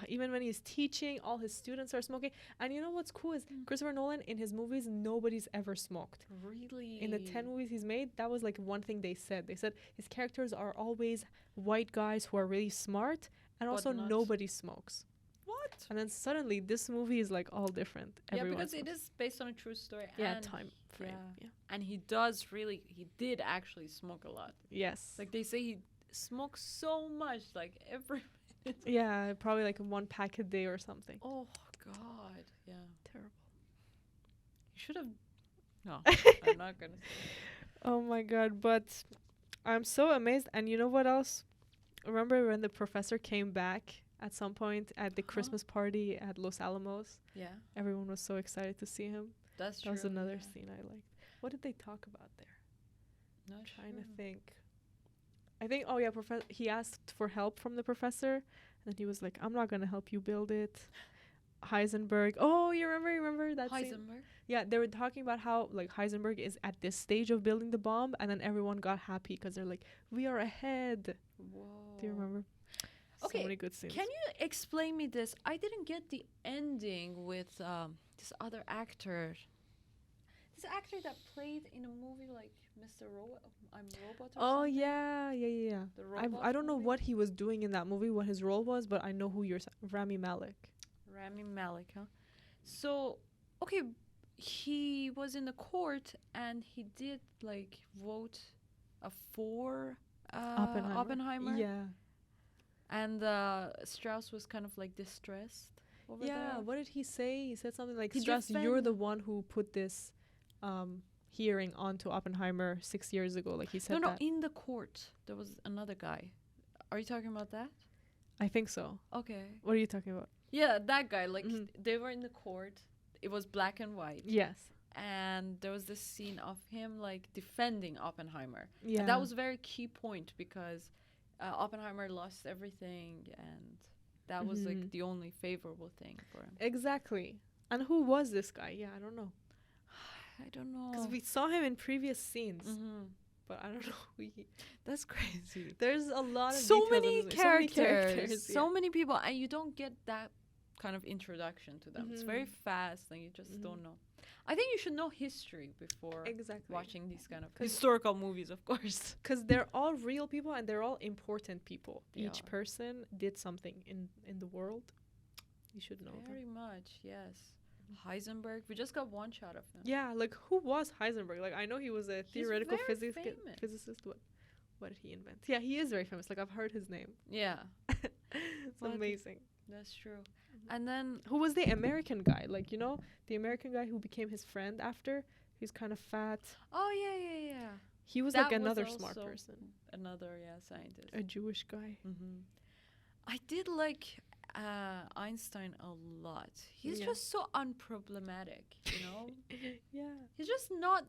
Even when he's teaching, all his students are smoking. And you know what's cool is Christopher Nolan, in his movies, nobody's ever smoked. Really? In the 10 movies he's made, that was like one thing they said. They said his characters are always white guys who are really smart, and But also not- nobody smokes. What? And then suddenly this movie is like all different. Yeah, Everyone because it smokes. is based on a true story. Yeah, and time frame. yeah. Yeah. And he did actually smoke a lot. Yes. Like they say he smokes so much, like every minute. Yeah, probably like 1 pack a day or something. Oh, God. Yeah. Terrible. You should have. No, I'm not going to say Oh my god, but I'm so amazed. And you know what else? Remember when the professor came back at some point at the Christmas party at Los Alamos? Yeah, Everyone was so excited to see him. that's That was true, another yeah. scene I liked. What did they talk about there? Not Trying to sure. think. I think, oh yeah, he asked for help from the professor, and he was like, I'm not going to help you build it. Heisenberg. Oh, you remember that scene? Heisenberg? Yeah, they were talking about how like Heisenberg is at this stage of building the bomb, and then everyone got happy because they're like, we are ahead. Whoa. Do you remember? Okay, So many good scenes. Can you explain me this? I didn't get the ending with this other actor. This actor that played in a movie like Mr. Robot, I'm Robot or Oh something? yeah. The I robot don't know movie? what he was doing in that movie, what his role was, but I know who you're. Rami Malek. Rami Malek, huh? So, okay, he was in the court and he did like vote for Oppenheimer. Yeah. And Strauss was kind of like distressed over Yeah. there. What did he say? He said something like, He Strauss, you're the defend- one who put this hearing onto Oppenheimer 6 years ago. Like he said No, that. in the court there was another guy. Are you talking about that? I think so. Okay. What are you talking about? Yeah, that guy. Like Mhm. they were in the court. It was black and white. Yes. And there was this scene of him like defending Oppenheimer. Yeah. And that was a very key point because Oppenheimer lost everything, and that was like Mhm. the only favorable thing for him. Exactly. And who was this guy? Yeah, I don't know. I don't know. Because we saw him in previous scenes, Mhm. but I don't know who he. That's crazy. There's a lot of So details in many this movie. characters, yeah. so many people, and you don't get that kind of introduction to them. It's very Mhm. fast, and you just Mhm. don't know. I think you should know history before Exactly. watching these kind of 'Cause- historical movies, of course. Because they're all real people and they're all important people. They Each are. person did something in the world. You should know Very them. much, yes. Heisenberg, we just got one shot of him. Yeah, like who was Heisenberg? Like I know he was a theoretical very famous. physicist. What did he invent? Yeah, he is very famous. Like I've heard his name. Yeah, It's What? amazing. that's true. And then Who was the American guy? Like, you know, the American guy who became his friend after? He's kind of fat. oh yeah. He was That like was another smart also person. Another scientist. A Jewish guy. I did like Einstein a lot. He's Yeah. just so unproblematic, you know? Yeah. He's just not,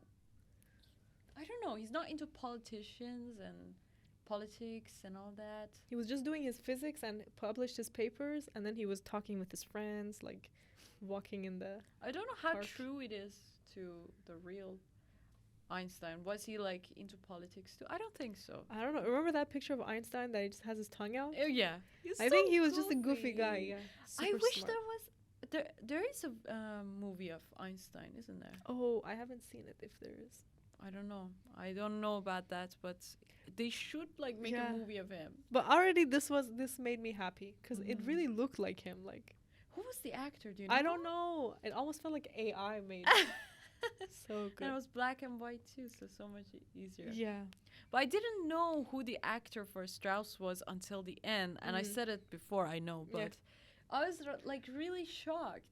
I don't know, he's not into politicians and politics and all that. He was just doing his physics and published his papers, and then he was talking with his friends, like walking in the. I don't know how Park. true it is to the real Einstein. Was he like into politics too? I don't think so. I don't know. Remember that picture of Einstein that he just has his tongue out? Oh yeah. I think he was just a goofy guy. Yeah. I Super wish smart. there was there is a movie of Einstein, isn't there? Oh, I haven't seen it. If there is. I don't know. I don't know about that, but they should like make Yeah. a movie of him. But already this made me happy because it Mhm. really looked like him. Like Who was the actor? Do you know? I don't know. It almost felt like AI made it. So And good. it was black and white too, so much easier. Yeah. But I didn't know who the actor for Strauss was until the end, and I Mhm. said it before, I know, Yeah. but I was like really shocked.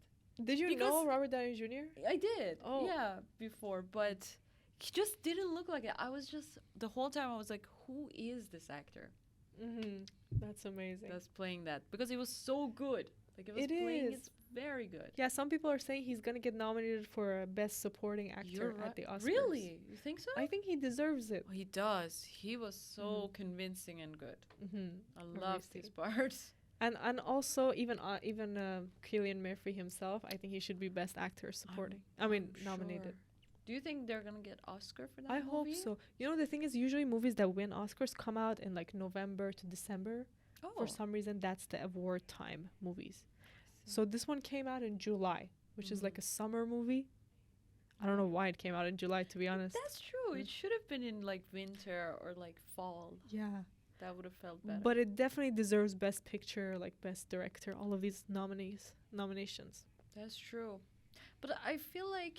Did you Because- know Robert Downey Jr.? I did, Oh. yeah, before, but he just didn't look like it. I was just the whole time I was like, who is this actor Mm-hmm. That's amazing. that's playing that? Because it was so good. Like it was It playing is. it very good. Yeah, some people are saying he's gonna get nominated for Best Supporting Actor You're at right. the Oscars. Really? You think so? I think he deserves it. Oh, he does. He was so convincing and good. Mm-hmm. I loved see. his parts. And also even Cillian Murphy himself, I think he should be Best Actor supporting. I'm Nominated. sure. Do you think they're gonna get Oscar for that I movie? hope so. You know, the thing is, usually movies that win Oscars come out in like November to December. Oh, For some reason, that's the award time movies. I see. So this one came out in July, which is like a summer movie. I don't know why it came out in July, to be honest. That's true. Mm. It should have been in like winter or like fall. Yeah. That would have felt better. But it definitely deserves Best Picture, like Best Director, all of these nominations. That's true. But I feel like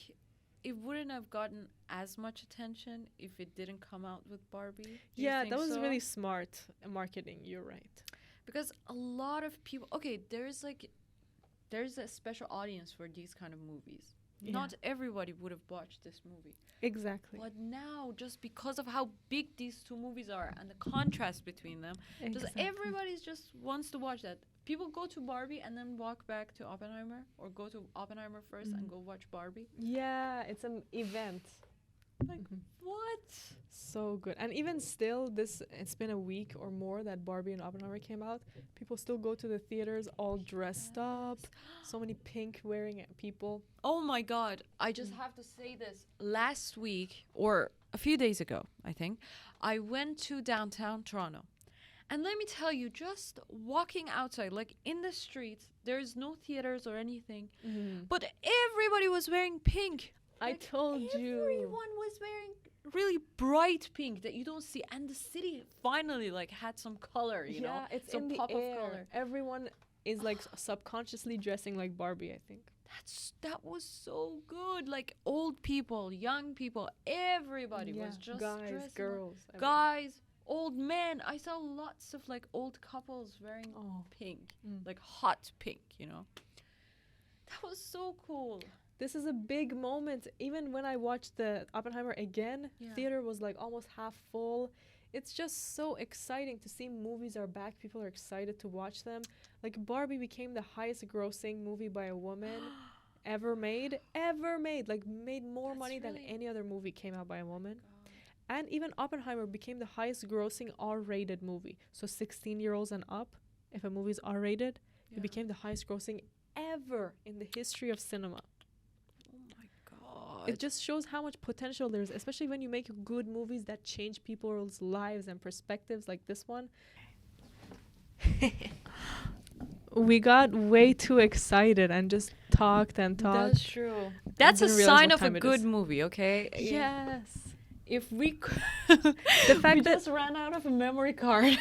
it wouldn't have gotten as much attention if it didn't come out with Barbie. Do you Yeah, think that was so? really smart marketing. You're right. Because a lot of people, okay, there's a special audience for these kind of movies. Yeah. Not everybody would have watched this movie. Exactly. But now, just because of how big these two movies are and the contrast between them, just everybody just wants to watch that. People go to Barbie and then walk back to Oppenheimer, or go to Oppenheimer first and go watch Barbie. Yeah, it's an event. Like, what? So good. And even still, it's been a week or more that Barbie and Oppenheimer came out. People still go to the theaters all dressed up. So many pink wearing people. Oh my God. I just have to say this. Last week, or a few days ago, I think, I went to downtown Toronto. And let me tell you, just walking outside, like in the streets, there's no theaters or anything, but everybody was wearing pink. I told you. Everyone was wearing really bright pink that you don't see, and the city finally like had some color, you know, it's some in the pop air. of color. Everyone is like subconsciously dressing like Barbie, I think. That was so good. Like old people, young people, everybody was just guys, dressing girls, up. Guys, old men. I saw lots of like old couples wearing pink, like hot pink, you know. That was so cool. This is a big moment. Even when I watched the Oppenheimer again, theater was like almost half full. It's just so exciting to see movies are back. People are excited to watch them. Like Barbie became the highest grossing movie by a woman ever made. Like made more money than any other movie came out by a woman. And even Oppenheimer became the highest grossing R-rated movie. So 16-year-olds and up, if a movie is R-rated, it became the highest grossing ever in the history of cinema. It just shows how much potential there is, especially when you make good movies that change people's lives and perspectives like this one. We got way too excited and just talked and talked. That's true. That's a sign of a good movie, okay? Yes. If we the fact we that just ran out of a memory card.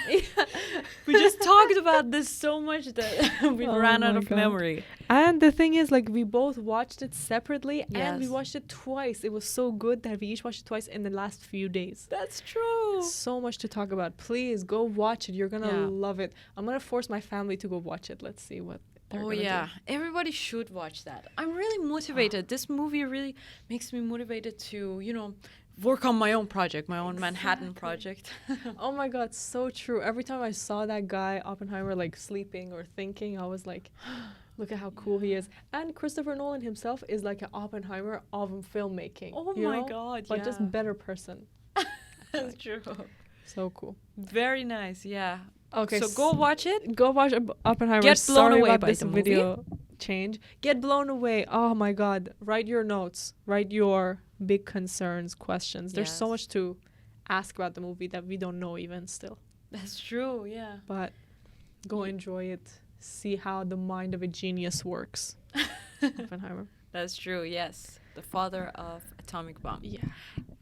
We just talked about this so much that we ran out of memory. And the thing is, like, we both watched it separately and we watched it twice. It was so good that we each watched it twice in the last few days. That's true. So much to talk about. Please go watch it. You're gonna love it. I'm gonna force my family to go watch it. Let's see what they're gonna do. Everybody should watch that. I'm really motivated. This movie really makes me motivated to, you know, work on my own project, my own Manhattan project. Oh my God, so true. Every time I saw that guy, Oppenheimer, like sleeping or thinking, I was like, look at how cool he is. And Christopher Nolan himself is like an Oppenheimer of filmmaking. Oh my God, but just better person. That's true. So cool. Very nice, Okay, so go watch it. Go watch Oppenheimer. Get blown away about by this the video change. Get blown away. Oh my God. Write your notes. Write your big concerns, questions. There's so much to ask about the movie that we don't know even still. That's true, But go enjoy it. See how the mind of a genius works. Oppenheimer. That's true, yes. The father of atomic bomb. Yeah.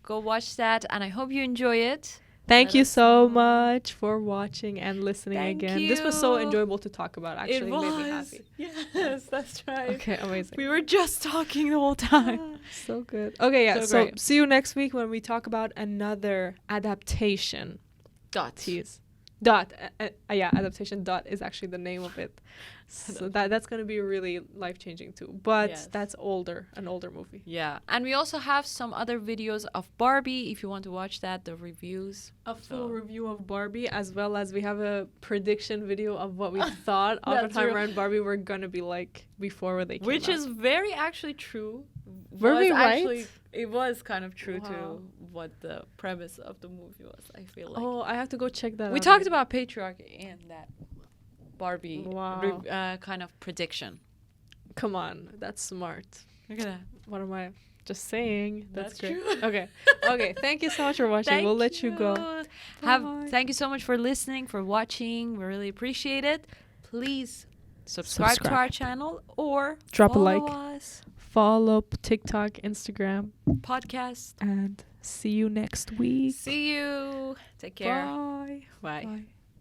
Go watch that, and I hope you enjoy it. Thank you so much for watching and listening again. You. This was so enjoyable to talk about. Actually, it was. Made me happy. Yes, that's right. Okay, amazing. We were just talking the whole time. So good. Okay, yeah. So great. see you next week when we talk about another adaptation. Tease. Adaptation. Is actually the name of it. So that's going to be really life-changing too. But that's an older movie. Yeah. And we also have some other videos of Barbie if you want to watch that, the reviews. A full review of Barbie, as well as we have a prediction video of what we thought Oppenheimer and Barbie were going to be like before they came Which out. is very actually true. Were we right? It was kind of true to what the premise of the movie was, I feel like. Oh, I have to go check that out. We talked about patriarchy and that. Barbie Wow. kind of prediction. Come on, that's smart. Look at that. What am I just saying? That's great. true. Okay. Okay. Thank you so much for watching. We'll let you go. Bye. Thank you so much for listening, for watching. We really appreciate it. Please subscribe to our channel or Drop a follow like. us. Follow TikTok, Instagram, Podcast. and see you next week. See you. Take care. Bye. Bye. Bye.